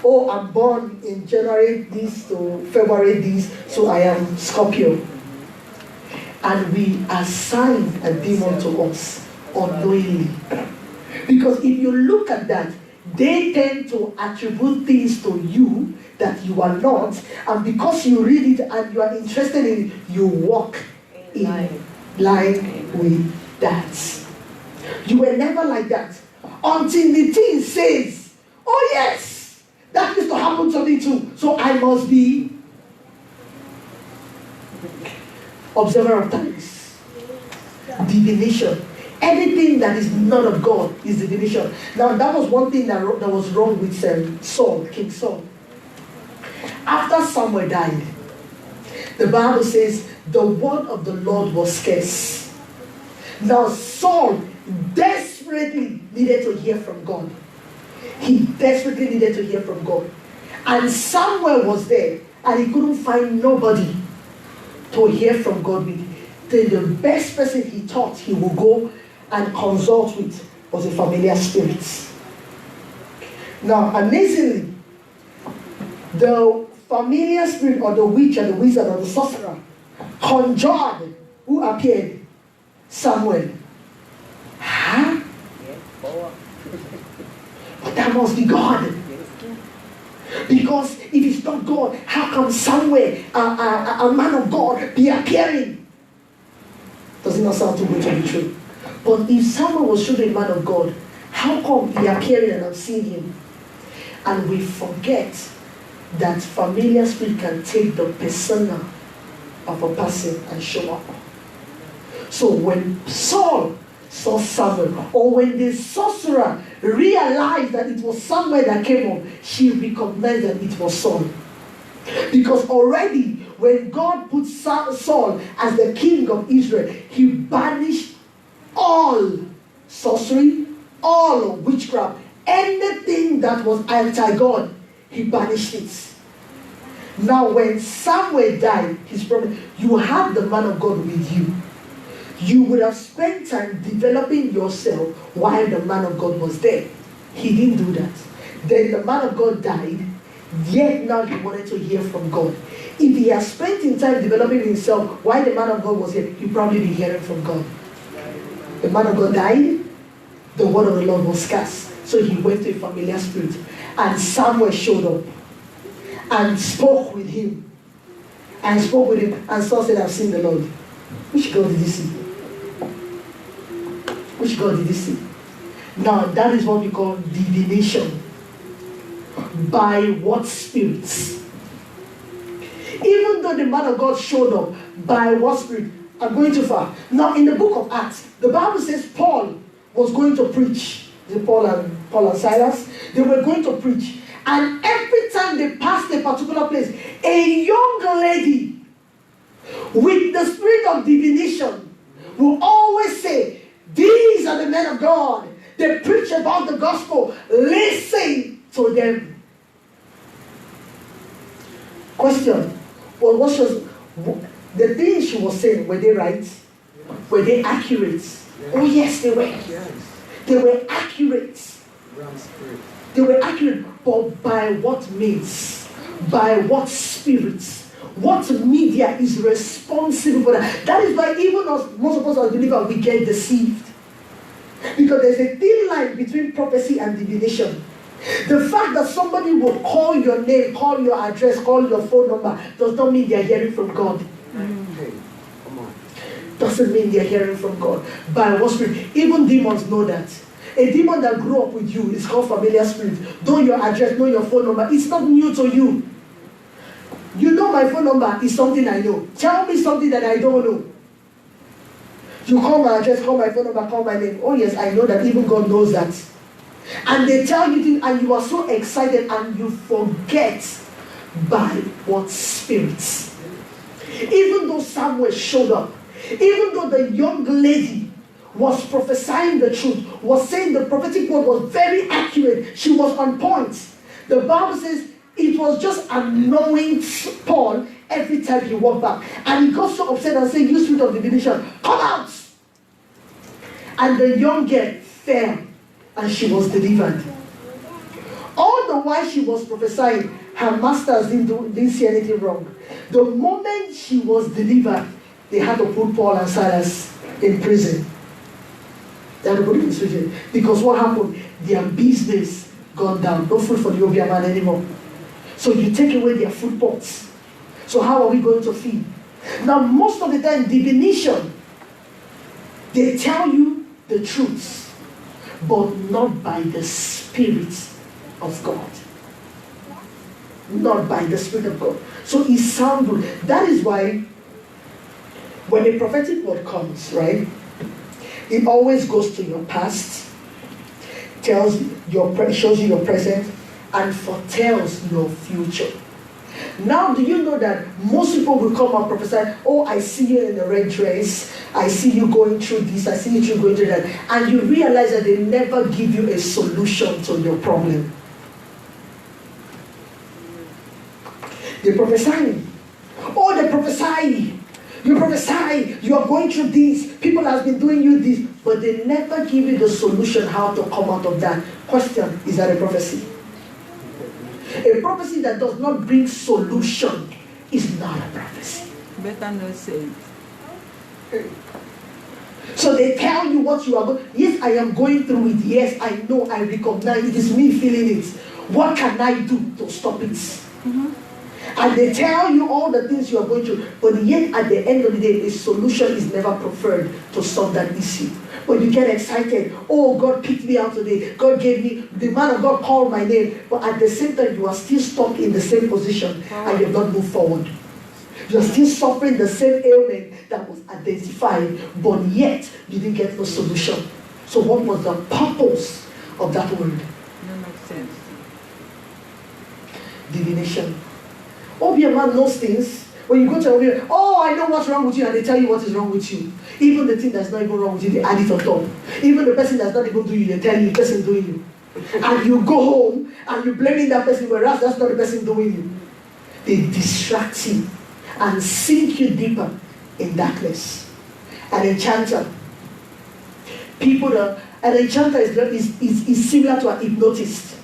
Oh, I'm born in January this to February this, so I am Scorpio. And we assign a demon to us unknowingly. Because if you look at that, they tend to attribute things to you that you are not, and because you read it and you are interested in it, you walk in line with that. You were never like that until the thing says, oh yes, that used to happen to me too, so I must be observer of times. Divination. Anything that is not of God is divination. Now that was one thing that was wrong with Saul, King Saul. After Samuel died, the Bible says the word of the Lord was scarce. Now Saul desperately needed to hear from God. He desperately needed to hear from God. And Samuel was there and he couldn't find nobody to hear from God with. Then the best person he thought he would go and consult with was a familiar spirit. Now, amazingly, the familiar spirit or the witch or the wizard or the sorcerer conjured who appeared? Samuel. Huh? But that must be God. Because if it's not God, how come somewhere a man of God be appearing? Does it not sound too good to be true? But if someone was truly a man of God, how come he appearing and I'm seeing him? And we forget that familiar spirit can take the persona of a person and show up. So when Saul saw Samuel, or when the sorcerer realized that it was Samuel that came up, she recognized that it was Saul. Because already when God put Saul as the king of Israel, he banished all sorcery, all witchcraft, anything that was anti-God, he banished it. Now when Samuel died, his promise, you had the man of God with you. You would have spent time developing yourself while the man of God was there. He didn't do that. Then the man of God died, yet now he wanted to hear from God. If he had spent in time developing himself while the man of God was here, he'd probably be hearing from God. The man of God died, the word of the Lord was scarce. So he went to a familiar spirit. And Samuel showed up and spoke with him. And Saul said, I've seen the Lord. Which God did you see? Which God did he see? Now that is what we call divination. By what spirits? Even though the man of God showed up, by what spirit? I'm going too far. Now in the book of Acts, the Bible says Paul was going to preach. Paul and Silas, they were going to preach. And every time they passed a particular place, a young lady with the spirit of divination will always say, these are the men of God. They preach about the gospel. Listen to them. Question. Well, what was the things she was saying? Were they right? Were they accurate? Yes. Oh yes, they were. Yes. They were accurate. They were accurate, but by what means? By what spirits? What media is responsible for that? That is why even us, most of us as believers, we get deceived. Because there's a thin line between prophecy and divination. The fact that somebody will call your name, call your address, call your phone number, does not mean they're hearing from God. Doesn't mean they're hearing from God. By what spirit? Even demons know that. A demon that grew up with you is called familiar spirit. Know your address, know your phone number. It's not new to you. You know my phone number is something I know. Tell me something that I don't know. You call my address, call my phone number, call my name. Oh yes, I know that even God knows that. And they tell you things and you are so excited and you forget by what spirits. Even though Samuel showed up, even though the young lady was prophesying the truth, was saying the prophetic word was very accurate, she was on point. The Bible says it was just annoying Paul every time he walked back. And he got so upset and said, you spirit of divination, come out! And the young girl fell and she was delivered. All the while she was prophesying, her masters didn't see anything wrong. The moment she was delivered, they had to put Paul and Silas in prison. They had to put them in prison. Because what happened? Their business gone down. No food for the Obia man anymore. So you take away their food pots. So how are we going to feed? Now most of the time, divination, they tell you the truth, but not by the Spirit of God. Not by the Spirit of God. So it sounds good. That is why when a prophetic word comes, right, it always goes to your past, shows you your present, and foretells your future. Now, do you know that most people will come and prophesy, oh, I see you in a red dress, I see you going through this, I see you going through that, and you realize that they never give you a solution to your problem. They're prophesying. Oh, they prophesy. You prophesy, you are going through this, people have been doing you this, but they never give you the solution how to come out of that. Question, is that a prophecy? A prophecy that does not bring solution is not a prophecy. Better not say it. So they tell you what you are going. Yes, I am going through it. Yes, I know, I recognize it is me feeling it. What can I do to stop it? Mm-hmm. And they tell you all the things you are going through, but yet at the end of the day, a solution is never preferred to solve that issue. But you get excited. Oh, God picked me out today. God gave me, the man of God called my name. But at the same time, you are still stuck in the same position and you have not moved forward. You are still suffering the same ailment that was identified, but yet you didn't get the solution. So what was the purpose of that word? No makes sense. Divination. Obia man knows things. When you go to Obia, oh, I know what's wrong with you, and they tell you what is wrong with you. Even the thing that's not even wrong with you, they add it on top. Even the person that's not even doing you, they tell you the person doing you. And you go home and you blaming that person, whereas that's not the person doing you. They distract you and sink you deeper in darkness. An enchanter. An enchanter is similar to an hypnotist.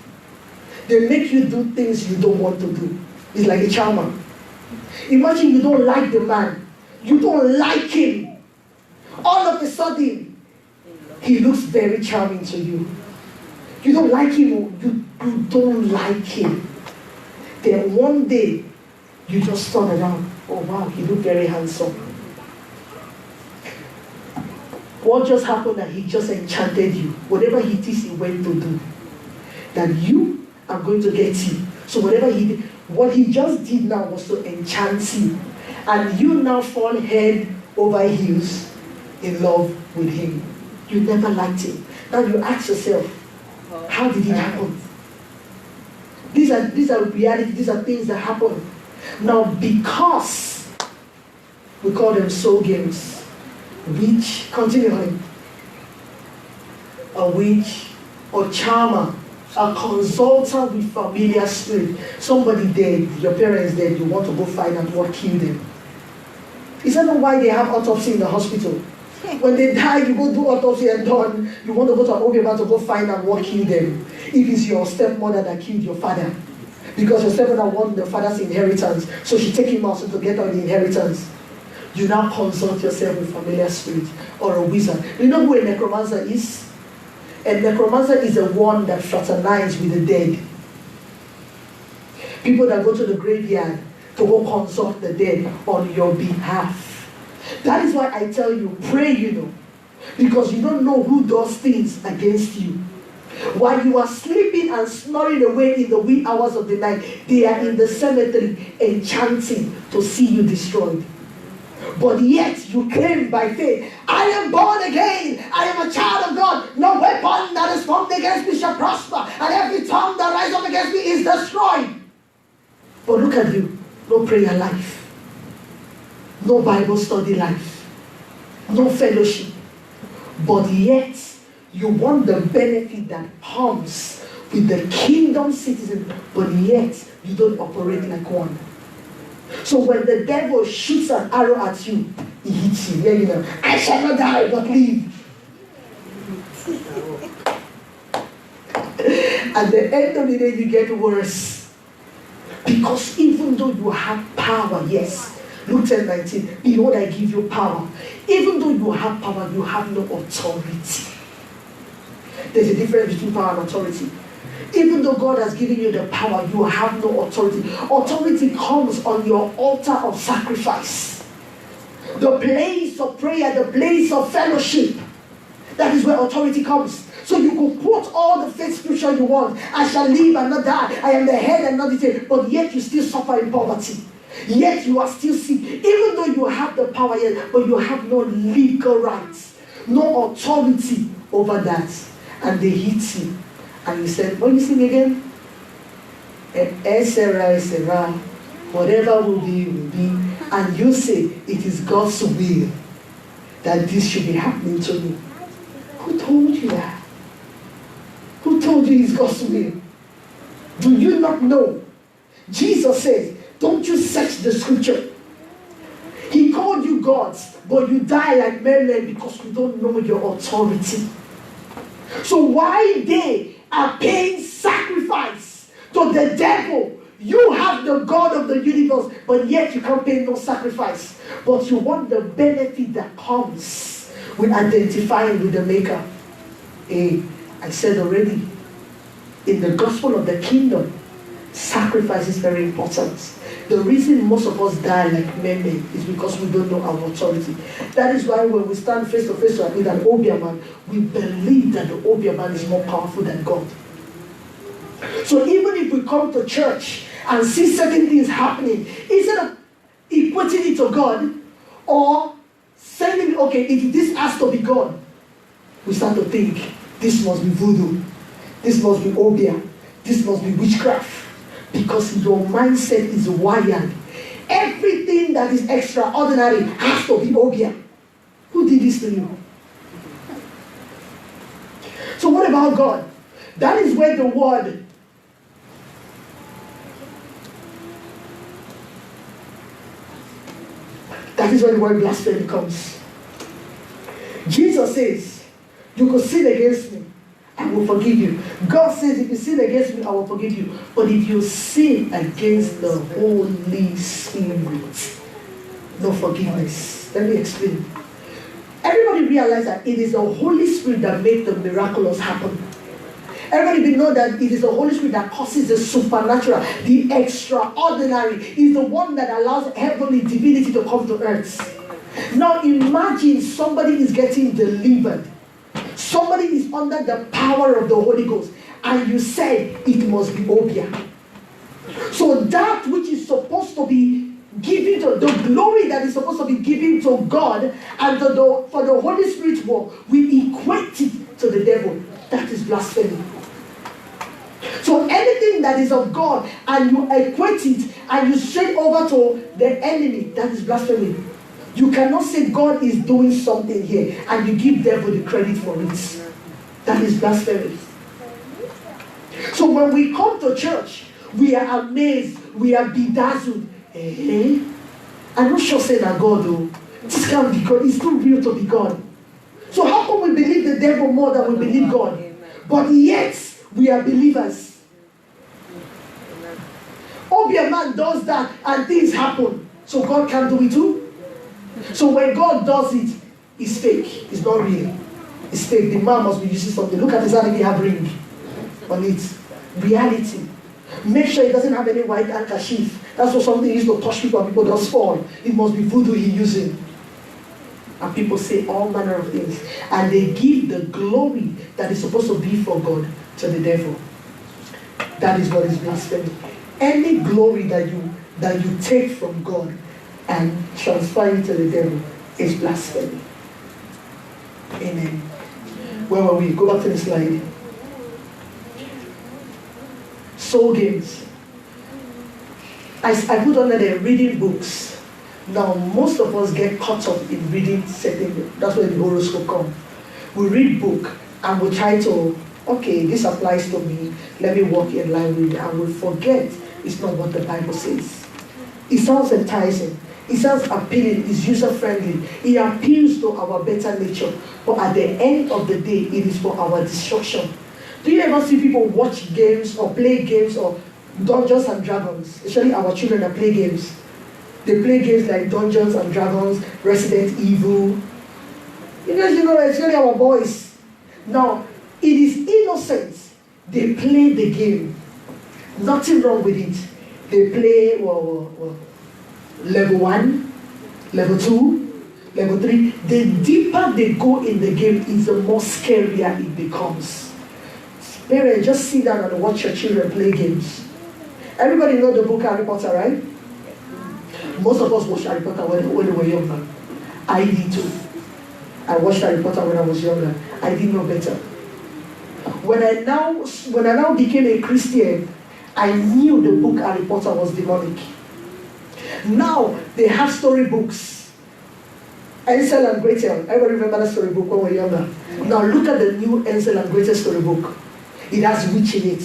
They make you do things you don't want to do. It's like a charmer. Imagine you don't like the man. You don't like him. All of a sudden, he looks very charming to you. You don't like him. You don't like him. Then one day, you just turn around. Oh wow, he looks very handsome. What just happened that he just enchanted you? Whatever it is he went to do, that you are going to get you. So whatever he did, what he just did now was to enchant you. And you now fall head over heels in love with him. You never liked him. Now you ask yourself, how did it happen? These are reality, these are things that happen. Now because we call them soul games, witch, continuing, a witch or charmer, a consultant with familiar spirit, somebody dead, your parents dead, you want to go find out what killed them. Is that not why they have autopsy in the hospital? When they die, you go do autopsy and done, you want to go to an OB to go find out what killed them. If it's your stepmother that killed your father, because your stepmother wanted the father's inheritance, so she take him out to get all the inheritance. You now consult yourself with familiar spirit or a wizard. You know who a necromancer is? A necromancer is the one that fraternizes with the dead. People that go to the graveyard to go consult the dead on your behalf. That is why I tell you, pray, because you don't know who does things against you. While you are sleeping and snoring away in the wee hours of the night, they are in the cemetery enchanting to see you destroyed. But yet you claim by faith, I am born again, I am a child of God, no weapon that is formed against me shall prosper, and every tongue that rises up against me is destroyed. But look at you, no prayer life, no Bible study life, no fellowship, but yet you want the benefit that comes with the kingdom citizen, but yet you don't operate like one. So when the devil shoots an arrow at you, he hits you. Yeah, I shall not die but live. At the end of the day, you get worse. Because even though you have power, yes, Luke 10:19, behold, I give you power. Even though you have power, you have no authority. There's a difference between power and authority. Even though God has given you the power, you have no authority. Authority comes on your altar of sacrifice. The place of prayer, the place of fellowship. That is where authority comes. So you could quote all the faith scripture you want. I shall live and not die. I am the head and not the tail. But yet you still suffer in poverty. Yet you are still sick. Even though you have the power yet, but you have no legal rights. No authority over that. And they hit you. And you said, what do you sing again? Esera, whatever will be, will be. And you say, it is God's will that this should be happening to me. Who told you that? Who told you it's God's will? Do you not know? Jesus says, don't you search the scripture. He called you gods, but you die like men because you don't know your authority. So why they are paying sacrifice to the devil? You have the God of the universe, but yet you can't pay no sacrifice. But you want the benefit that comes with identifying with the Maker. I said already, in the gospel of the kingdom, sacrifice is very important. The reason most of us die like men is because we don't know our authority. That is why when we stand face to face with an Obiaman, we believe that the Obiaman is more powerful than God. So even if we come to church and see certain things happening, instead of equating it to God or saying, okay, if this has to be God, we start to think, this must be voodoo, this must be Obia, this must be witchcraft. Because your mindset is wired. Everything that is extraordinary has to be Obia. Who did this to you? So what about God? That is where the word blasphemy comes. Jesus says, you could sin against me, I will forgive you. God says, if you sin against me, I will forgive you. But if you sin against the Holy Spirit, no forgiveness. Let me explain. Everybody realize that it is the Holy Spirit that makes the miraculous happen. Everybody know that it is the Holy Spirit that causes the supernatural, the extraordinary. Is the one that allows heavenly divinity to come to earth. Now imagine somebody is getting delivered. Somebody is under the power of the Holy Ghost. And you said it must be Obia. So that which is supposed to be given to the glory that is supposed to be given to God and for the Holy Spirit work, we equate it to the devil. That is blasphemy. So anything that is of God and you equate it and you straight over to the enemy, that is blasphemy. You cannot say God is doing something here and you give devil the credit for it. That is blasphemy. So when we come to church, we are amazed, we are bedazzled. I'm not sure saying that God though. This can't be God. It's too real to be God. So how come we believe the devil more than we believe God? But yet we are believers. Obia man does that and things happen. So God can't do it too? So when God does it, it's fake. It's not real. It's fake. The man must be using something. Look at his hand, he have ring on it. Reality. Make sure he doesn't have any white handkerchief. That's what something he used to touch people and people just fall. It must be voodoo he's using. And people say all manner of things. And they give the glory that is supposed to be for God to the devil. That is what is blasphemy. Any glory that you take from God and transfer it to the devil is blasphemy. Amen. Where were we? Go back to the slide. Soul games. I put under there reading books. Now, most of us get caught up in reading certain books. That's where the horoscope comes. We read book and we try to, okay, this applies to me. Let me walk in line with it. And we forget it's not what the Bible says. It sounds enticing. It sounds appealing. It's user-friendly. It appeals to our better nature. But at the end of the day, it is for our destruction. Do you ever see people watch games or play games or Dungeons and Dragons? Especially our children that play games. They play games like Dungeons and Dragons, Resident Evil. Especially our boys. Now, it is innocent. They play the game. Nothing wrong with it. They play level 1, level 2, level 3. The deeper they go in the game, is the more scarier it becomes. Parents, just sit down and watch your children play games. Everybody know the book Harry Potter, right? Most of us watched Harry Potter when we were younger. I did too. I watched Harry Potter when I was younger. I didn't know better. When I now became a Christian, I knew the book Harry Potter was demonic. Now they have storybooks. Ansel and Gretel. Everybody remember that storybook when we were younger? Now look at the new Ansel and Gretel storybook. It has witch in it.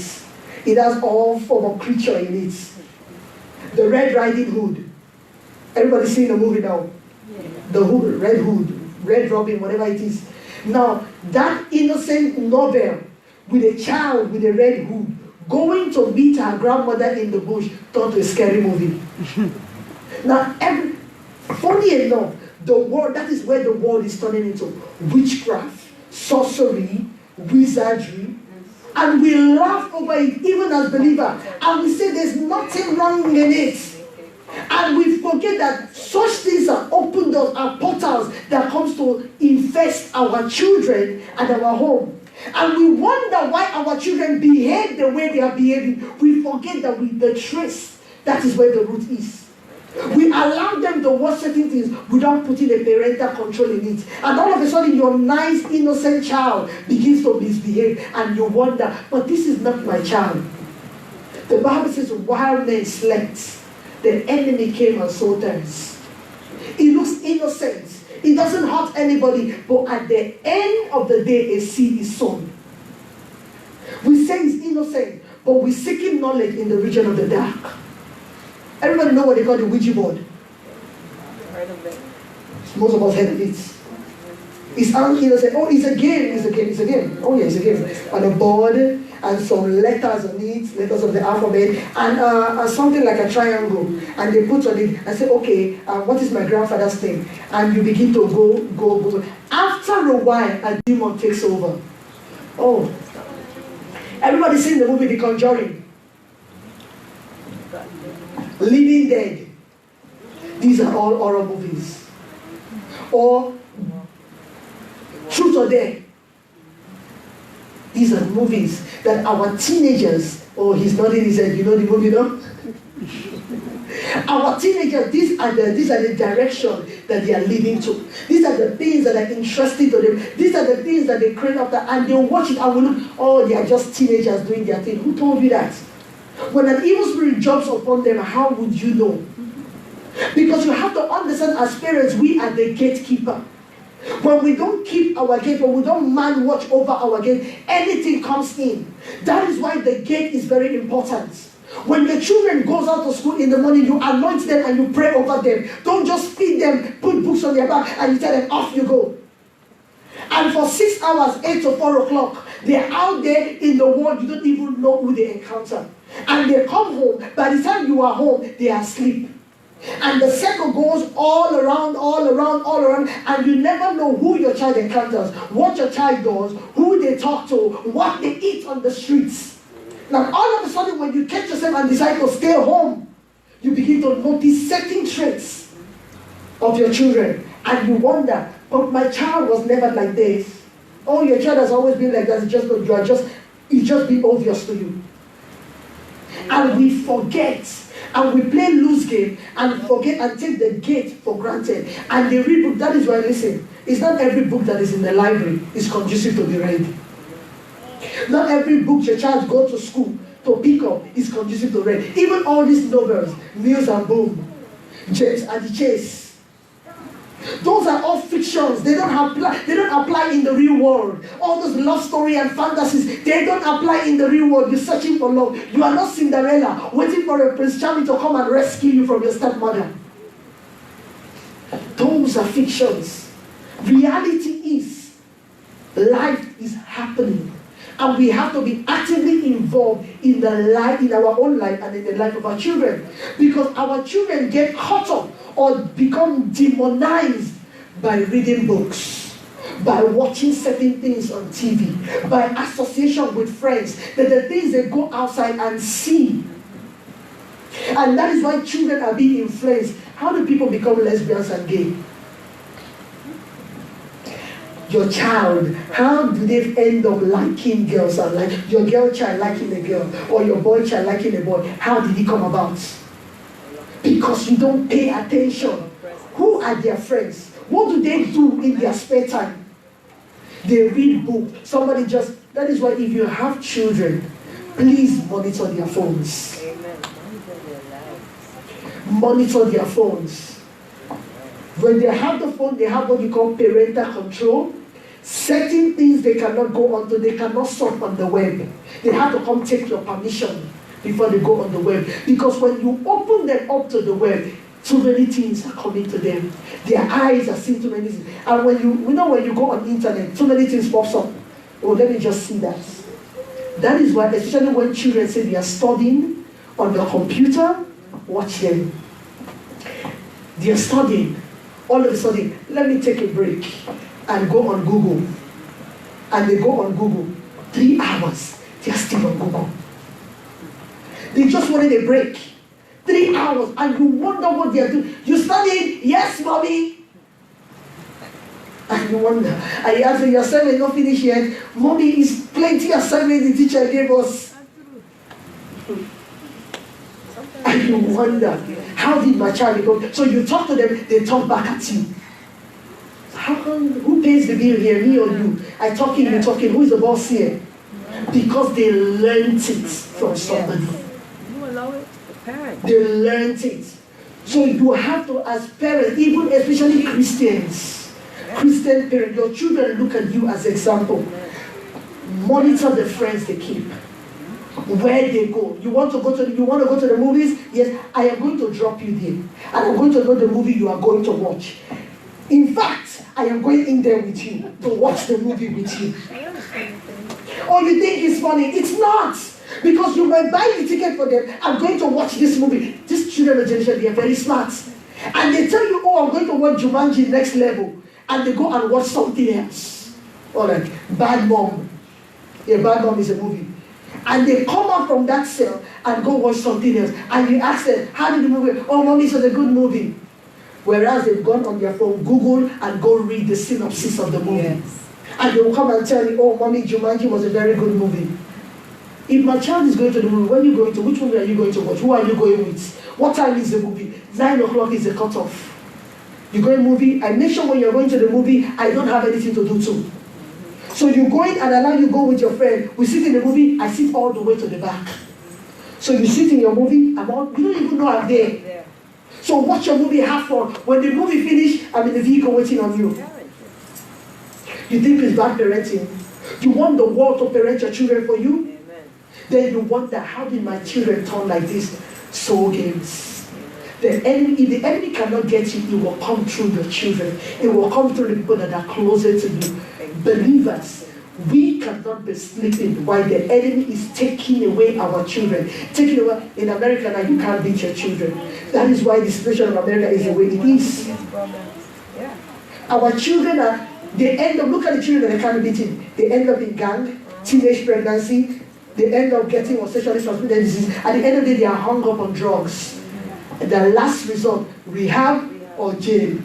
It has all form of creature in it. The Red Riding Hood. Everybody seen the movie now? Yeah. The Hood, Red Hood, Red Robin, whatever it is. Now, that innocent novel with a child with a red hood going to meet her grandmother in the bush turned to a scary movie. Now, funny enough, the world, that is where the world is turning into witchcraft, sorcery, wizardry, and we laugh over it even as believers, and we say there's nothing wrong in it. And we forget that such things are open doors, are portals that comes to infest our children and our home. And we wonder why our children behave the way they are behaving. We forget that with the trace, that is where the root is. We allow them to watch certain things without putting a parental control in it. And all of a sudden, your nice, innocent child begins to misbehave. And you wonder, but this is not my child. The Bible says, while men slept, the enemy came and sowed tares. It looks innocent. It doesn't hurt anybody. But at the end of the day, a seed is sown. We say it's innocent, but we're seeking knowledge in the region of the dark. Everybody know what they call the Ouija board? Most of us heard of it. It's innocent. Oh, it's a game. It's a game. Oh yeah, it's a game. On a board and some letters on it, letters of the alphabet, and something like a triangle. And they put on it and say, okay, what is my grandfather's name? And you begin to go. After a while, a demon takes over. Oh. Everybody's seen the movie The Conjuring. Living Dead. These are all horror movies. or Truth or Dare. These are movies that our teenagers, oh, he's nodding his head, you know the movie, no? Our teenagers, these are the direction that they are leading to. These are the things that are interesting to them. These are the things that they crave after, and they watch it and will look, oh, they are just teenagers doing their thing. Who told you that? When an evil spirit jumps upon them, how would you know? Because you have to understand, as parents, we are the gatekeeper. When we don't keep our gate, when we don't man watch over our gate, anything comes in. That is why the gate is very important. When the children goes out to school in the morning, you anoint them and you pray over them. Don't just feed them, put books on their back, and you tell them, off you go. And for 6 hours, 8 to 4 o'clock, they're out there in the world. You don't even know who they encounter. And they come home. By the time you are home, they are asleep. And the circle goes all around, and you never know who your child encounters, what your child does, who they talk to, what they eat on the streets. Now, all of a sudden, when you catch yourself and decide to stay home, you begin to notice certain traits of your children, and you wonder, but my child was never like this. Oh, your child has always been like that. It's just been obvious to you. And we forget. And we play loose game and forget and take the gate for granted. And they read book. That is why, listen, it's not every book that is in the library is conducive to be read. Not every book your child goes to school to pick up is conducive to read. Even all these novels, Mills and Boom, James and the Chase, those are all fictions. They don't apply in the real world. All those love story and fantasies, they don't apply in the real world. You're searching for love. You are not Cinderella waiting for a Prince Charming to come and rescue you from your stepmother. Those are fictions. Reality is, life is happening. And we have to be actively involved in our own life and in the life of our children. Because our children get caught up or become demonized by reading books, by watching certain things on TV, by association with friends, that the things they go outside and see. And that is why children are being influenced. How do people become lesbians and gay? Your child, how do they end up liking girls and like your girl child liking a girl or your boy child liking a boy? How did it come about? Because you don't pay attention. Who are their friends? What do they do in their spare time? They read books. That is why if you have children, please monitor their phones. Monitor their phones. When they have the phone, they have what we call parental control. Certain things they cannot go onto, they cannot surf on the web. They have to come take your permission before they go on the web. Because when you open them up to the web, too many things are coming to them. Their eyes are seeing too many things. And when you go on the internet, too many things pops up. Oh, let me just see that. That is why, especially when children say they are studying on the computer, watch them. They are studying. All of a sudden, let me take a break and go on Google. And they go on Google. 3 hours, they are still on Google. They just wanted a break. 3 hours, and you wonder what they are doing. You studying? Yes, mommy. And you wonder. And you ask, your assignment not finished yet. Mommy, is plenty assignment the teacher gave us. And you wonder, how did my child become? So you talk to them, they talk back at you. How come, who pays the bill here, me or you? I talking, you talking, who is the boss here? Because they learned it from somebody. You allow it, the parent. They learned it. So you have to, as parents, even especially Christians, Christian parents, your children look at you as example. Monitor the friends they keep. Where they go. You want to go to the movies? Yes, I am going to drop you there. And I'm going to know the movie you are going to watch. In fact, I am going in there with you to watch the movie with you. Oh, you think it's funny? It's not. Because you might buy the ticket for them. I'm going to watch this movie. These children of generation, they are very smart. And they tell you, oh, I'm going to watch Jumanji Next Level. And they go and watch something else. Or like Bad Mom. Yeah, Bad Mom is a movie. And they come out from that cell and go watch something else. And you ask them, how did the movie? Oh, mommy, it was a good movie. Whereas they've gone on their phone, Google, and go read the synopsis of the movie. Yes. And they will come and tell you, oh, Mommy, Jumanji was a very good movie. If my child is going to the movie, where are you going to? Which movie are you going to watch? Who are you going with? What time is the movie? 9 o'clock is the cutoff. You go in movie, I make sure when you're going to the movie, I don't have anything to do too. So you go in and allow you go with your friend. We sit in the movie, I sit all the way to the back. So you sit in your movie, you don't even know I'm there. Yeah. So watch your movie, have fun. When the movie finish, I'm in the vehicle waiting on you. You think it's bad parenting? You want the world to parent your children for you? Amen. Then you wonder, how did my children turn like this? Soul games. The enemy, if the enemy cannot get you, it will come through your children. It will come through the people that are closer to you. Believers, we cannot be sleeping while the enemy is taking away our children. Taking away, in America now, you can't beat your children. That is why the situation of America is the way it is. Yeah. Our children are, they end up, look at the children that they can't beat it. They end up in gang, teenage pregnancy, they end up getting on sexually transmitted disease. At the end of the day, they are hung up on drugs. And the last result, rehab or jail.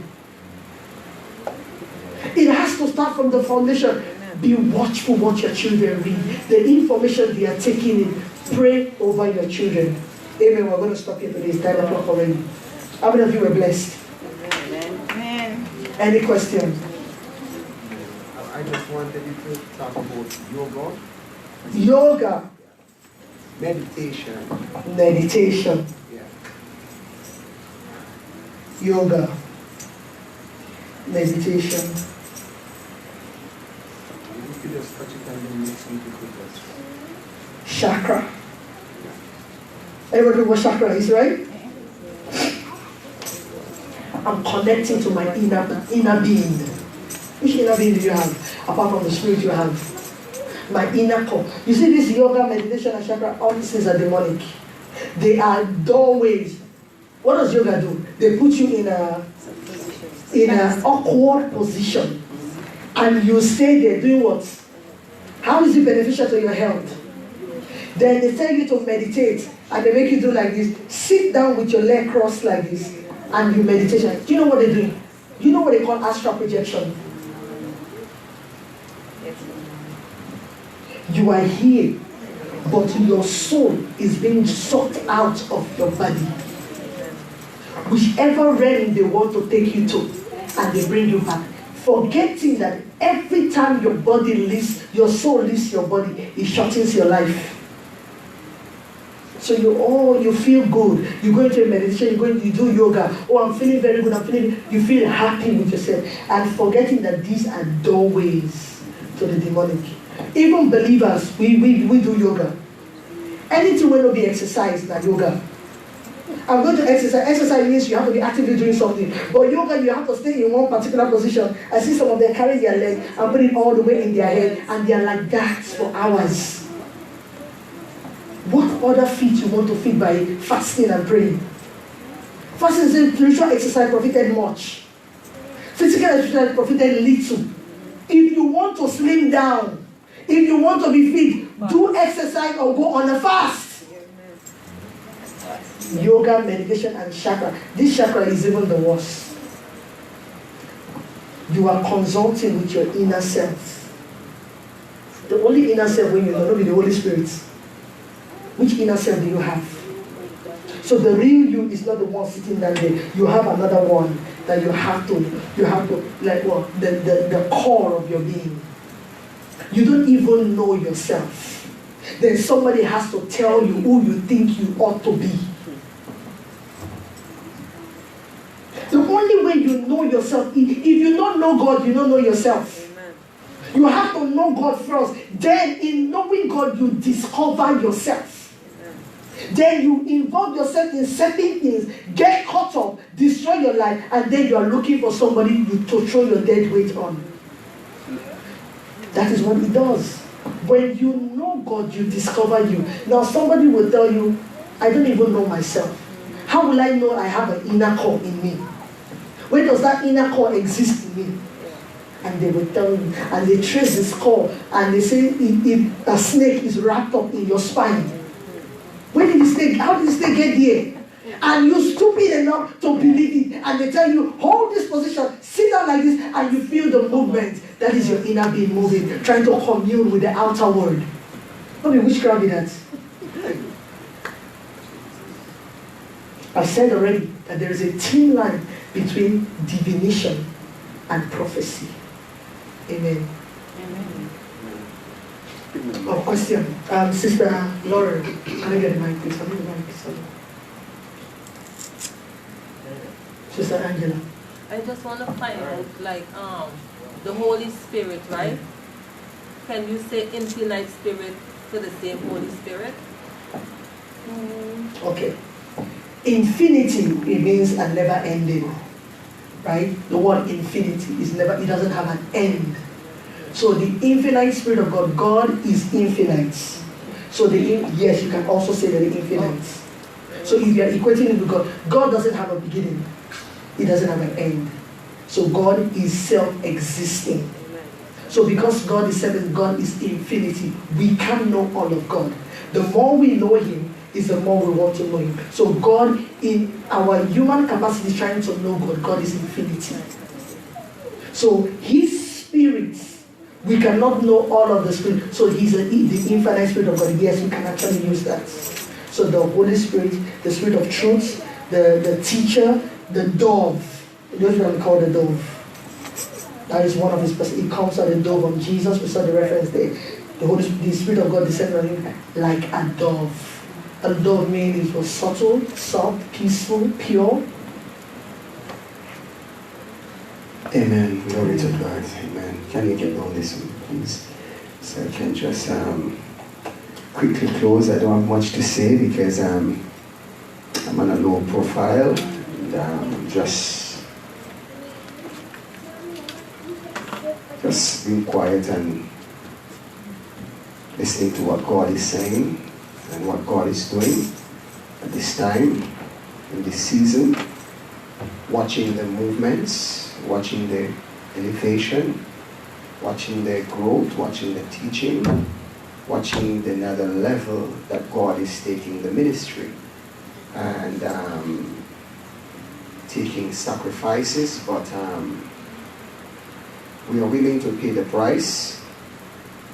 It has to start from the foundation. Be watchful what your children read. The information they are taking in. Pray over your children. Amen. We're going to stop here today. It's 10 o'clock already. How many of you were blessed? Amen. Any questions? I just wanted you to talk about yoga, Yoga. meditation. Meditation. Yeah. Yoga. Meditation. You could just touch it and then mix it with us. Chakra. Everybody know what chakra is, right? I'm connecting to my inner being. Which inner being do you have? Apart from the spirit you have. My inner core. You see this yoga, meditation, and chakra, all these things are demonic. They are doorways. What does yoga do? They put you in an awkward position. And you stay there doing what? How is it beneficial to your health? Then they tell you to meditate and they make you do like this. Sit down with your leg crossed like this and you meditation. Do you know what they're doing? You know what they call astral projection? You are here, but your soul is being sucked out of your body. Whichever realm they want to take you to, and they bring you back. Forgetting that every time your body leaves, your soul leaves your body, it shortens your life. So you feel good. You go into a meditation, you do yoga. Oh, I'm feeling very good. You feel happy with yourself. And forgetting that these are doorways to the demonic. Even believers, we do yoga. Anything will not be exercised like yoga. I'm going to exercise. Exercise means you have to be actively doing something. But yoga, you have to stay in one particular position. I see some of them carry their leg and put it all the way in their head, and they are like that for hours. What other feat you want to feed by fasting and praying? Fasting is spiritual exercise profited much. Physical exercise profited little. If you want to slim down, if you want to be fit, do exercise or go on a fast. Yoga, meditation, and chakra. This chakra is even the worst. You are consulting with your inner self. The only inner self when you know will be the Holy Spirit. Which inner self do you have? So the real you is not the one sitting down there. You have another one that you have to like what? The core of your being. You don't even know yourself. Then somebody has to tell you who you think you ought to be. The only way you know yourself, if you don't know God, you don't know yourself. You have to know God first. Then in knowing God, you discover yourself. Then you involve yourself in certain things, get caught up, destroy your life, and then you are looking for somebody to throw your dead weight on. That is what it does. When you know God, you discover you. Now somebody will tell you, I don't even know myself. How will I know I have an inner core in me? Where does that inner core exist in me? And they will tell you, and they trace this core, and they say if a snake is wrapped up in your spine. Where did the snake, how did the snake get there? and you're stupid enough to believe it, and they tell you, hold this position, sit down like this, and you feel the movement. That is your inner being moving, trying to commune with the outer world. What be witchcraft be that? I've said already that there is a thin line between divination and prophecy. Amen. Oh, question. Sister Lauren, can I get the mic, please? I need the mic, sorry. Sister Angela. I just want to find out, like, the Holy Spirit, right? Can you say infinite spirit for the same Holy Spirit? Okay. Infinity, it means a never ending. Right? The word infinity is never, it doesn't have an end. So the infinite spirit of God, God is infinite. So yes, you can also say that the infinite. So if you are equating it with God, God doesn't have a beginning. It doesn't have an end. So God is self-existing. So because God is self, God is infinity, we can know all of God. The more we know Him, is the more we want to know Him. So God, in our human capacity, is trying to know God. God is infinity. So His Spirit, we cannot know all of the Spirit. So He's the infinite Spirit of God. Yes, we can actually use that. So the Holy Spirit, the Spirit of truth, the teacher, the dove. Those what we call the dove. That is one of His person. It comes out the dove on Jesus. We saw the reference there. The Spirit of God descended on Him like a dove. A dove means it was subtle, soft, peaceful, pure. Amen. Glory to God. Amen. Can you get down this one, please? So I can just quickly close. I don't have much to say because I'm on a low profile. And, just being quiet and listening to what God is saying and what God is doing at this time, in this season, watching the movements, watching the elevation, watching the growth, watching the teaching, watching the another level that God is taking the ministry, and taking sacrifices, but we are willing to pay the price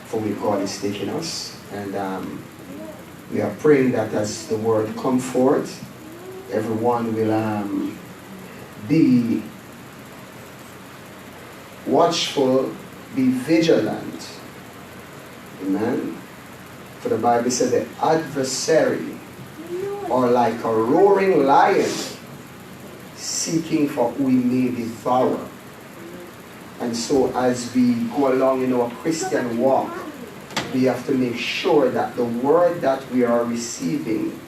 for where God is taking us, and we are praying that as the word come forth, everyone will be watchful, be vigilant. Amen. For the Bible said the adversary, or like a roaring lion, seeking for who he may devour. And so as we go along in our Christian walk, we have to make sure that the word that we are receiving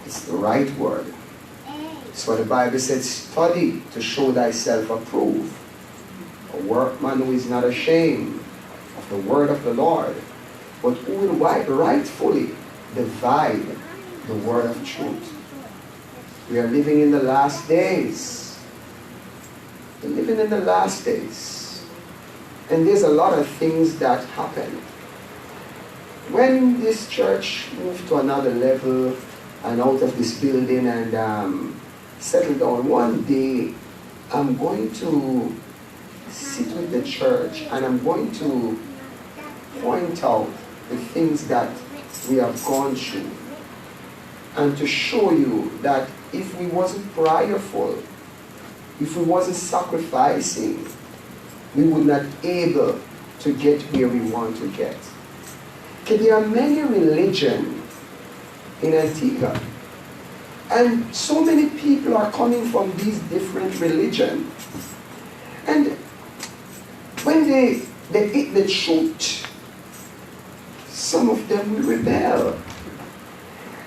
is the right word. So the Bible says, study to show thyself approved, a workman who is not ashamed of the word of the Lord, but who will rightfully divide the word of truth. We are living in the last days. We're living in the last days. And there's a lot of things that happen. When this church moved to another level and out of this building and settled down, one day I'm going to sit with the church and I'm going to point out the things that we have gone through, and to show you that if we wasn't prayerful, if we wasn't sacrificing, we would not able to get where we want to get. Okay, there are many religions in Antigua, and so many people are coming from these different religions, and when they eat the truth, some of them will rebel.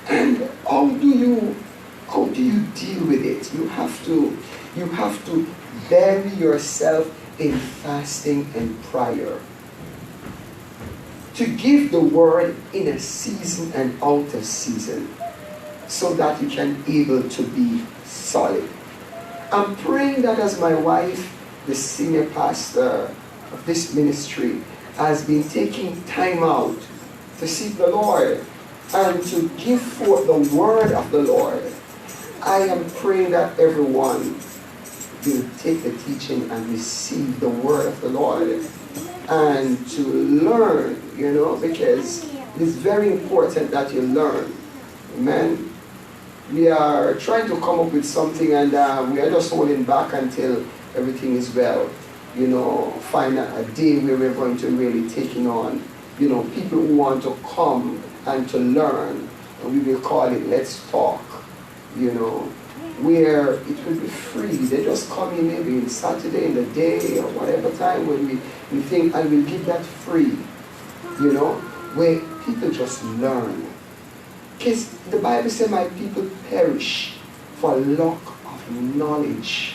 And how do you deal with it? You have to bury yourself in fasting and prayer, to give the word in a season and out of season, so that you can able to be solid. I'm praying that as my wife, the senior pastor of this ministry, has been taking time out to seek the Lord and to give forth the word of the Lord, I am praying that everyone will take the teaching and receive the word of the Lord and to learn, you know, because it's very important that you learn. Amen. We are trying to come up with something, and we are just holding back until everything is well. You know, find a day where we're going to really taking on, you know, people who want to come and to learn. And we will call it Let's Talk, you know, where it will be free. They just come in maybe on Saturday in the day or whatever time when we think, and we'll give that free, you know, where people just learn. Because the Bible says, my people perish for lack of knowledge.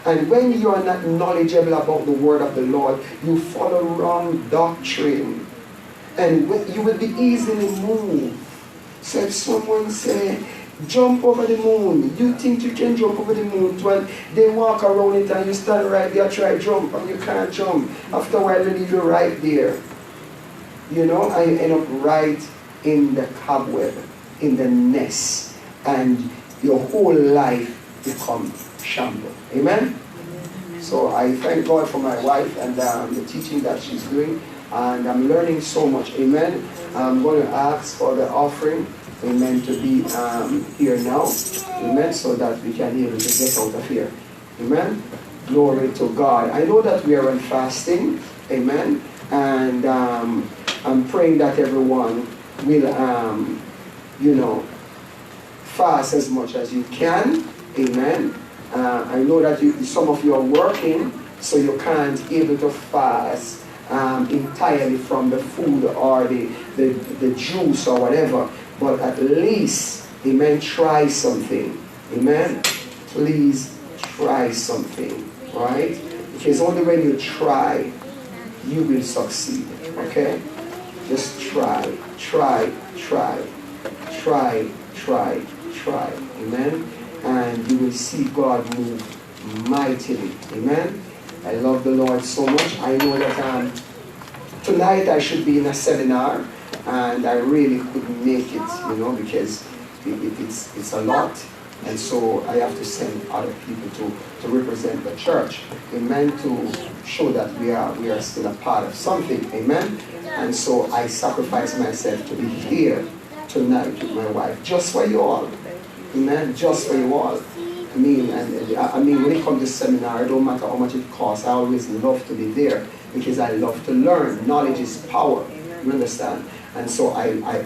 And when you are not knowledgeable about the word of the Lord, you follow wrong doctrine. And you will be easily moved. So if someone say, jump over the moon, you think you can jump over the moon, when they walk around it and you stand right there, try jump, and you can't jump. After a while, they leave you right there. You know, and you end up right in the cobweb, in the nest, and your whole life becomes shambles. Amen? So I thank God for my wife and the teaching that she's doing, and I'm learning so much. Amen? I'm going to ask for the offering, amen, to be here now, amen, so that we can be able to get out of here. Amen? Glory to God. I know that we are on fasting, amen, and I'm praying that everyone will, you know, fast as much as you can, amen. I know that some of you are working, so you can't able to fast entirely from the food or the juice or whatever, but at least, amen, try something. Amen? Please try something, right? Because only when you try, you will succeed, okay? Just try, amen? And you will see God move mightily, amen? I love the Lord so much. I know that tonight I should be in a seminar, and I really couldn't make it, you know, because it's a lot, and so I have to send other people to represent the church, amen, to show that we are still a part of something, amen. And so I sacrifice myself to be here tonight with my wife, just for you all, amen, just for you all. I mean, when it comes to seminar, it don't matter how much it costs. I always love to be there because I love to learn. Knowledge is power. You understand? And so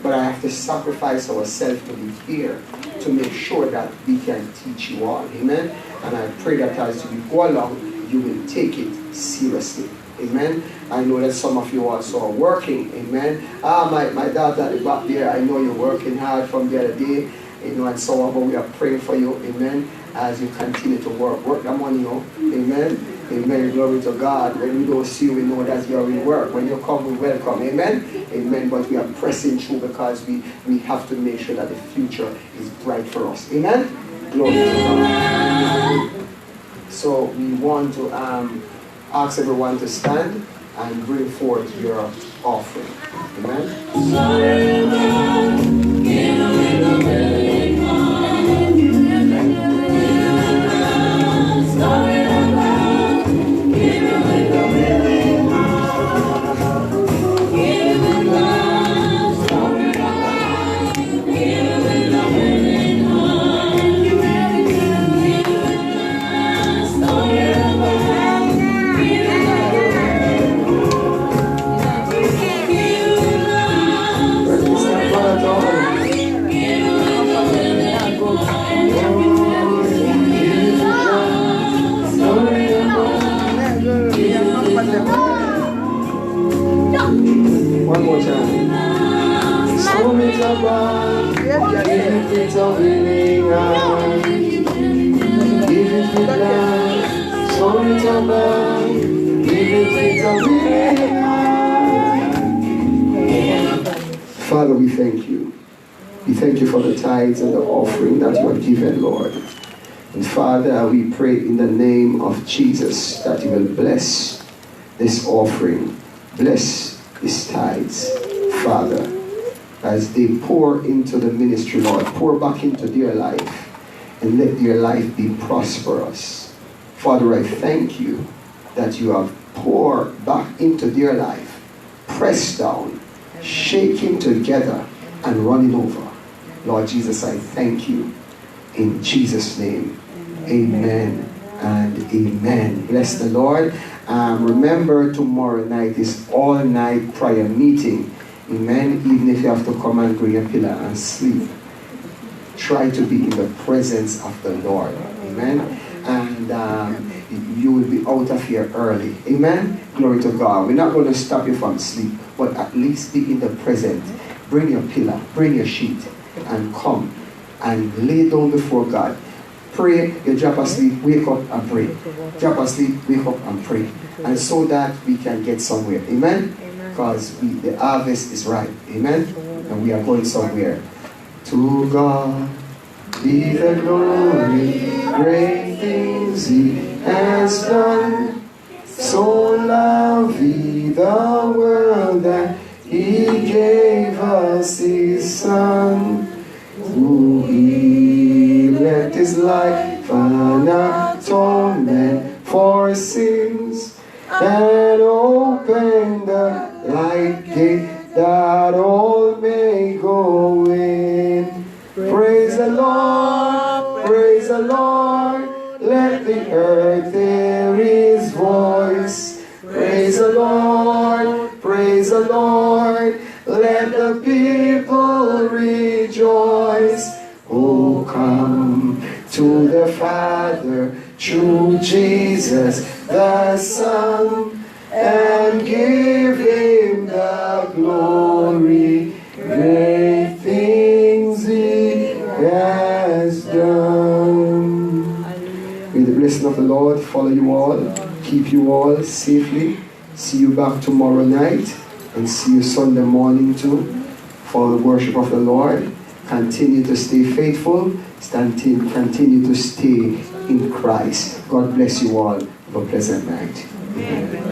but I have to sacrifice ourselves to be here to make sure that we can teach you all. Amen? And I pray that as you go along, you will take it seriously. Amen? I know that some of you also are working. Amen? My daughter at the back there, I know you're working hard from the other day. You know, and so on, but we are praying for you. Amen? As you continue to work the money, you know. Amen? Amen. Glory to God. When we don't see you, we know that you're in work. When you come, we welcome. Amen? Amen. But we are pressing through because we have to make sure that the future is bright for us. Amen? Glory to God. So we want to ask everyone to stand and bring forth your offering. Amen? One more time. So many times, it's a winning eye. Give it with love. So many times, give it with a winning eye. Father, we thank you. We thank you for the tithes and the offering that you have given, Lord. And Father, we pray in the name of Jesus that you will bless this offering. Bless these tithes, Father, as they pour into the ministry, Lord. Pour back into their life. and let their life be prosperous. Father, I thank you that you have poured back into their life, pressed down, shaking together, and running over. Lord Jesus, I thank you. In Jesus' name, amen and amen. Bless the Lord. Remember, tomorrow night is all-night prayer meeting. Amen. Even if you have to come and bring a pillow and sleep, try to be in the presence of the Lord. Amen. And you will be out of here early. Amen. Glory to God. We're not going to stop you from sleep, but at least be in the present. Bring your pillow, bring your sheet, and come and lay down before God. Pray, you drop asleep, wake up and pray. Drop asleep, wake up and pray. And so that we can get somewhere. Amen? Because the harvest is ripe. Amen? And we are going somewhere. To God be the glory, great things He has done. So loved He the world that He gave us His Son, who He left His life an atonement for sins, and opened the light gate that all may go in. Praise the Lord, praise the Lord, let the earth hear His voice. Praise the Lord, praise the Lord, let the people rejoice. Oh, come to the Father through Jesus the Son, and give Him the glory. Great things He has done. May the blessing of the Lord follow you all, keep you all safely. See you back tomorrow night, and see you Sunday morning too for the worship of the Lord. Continue to stay faithful. Continue to stay in Christ. God bless you all. Have a pleasant night. Amen.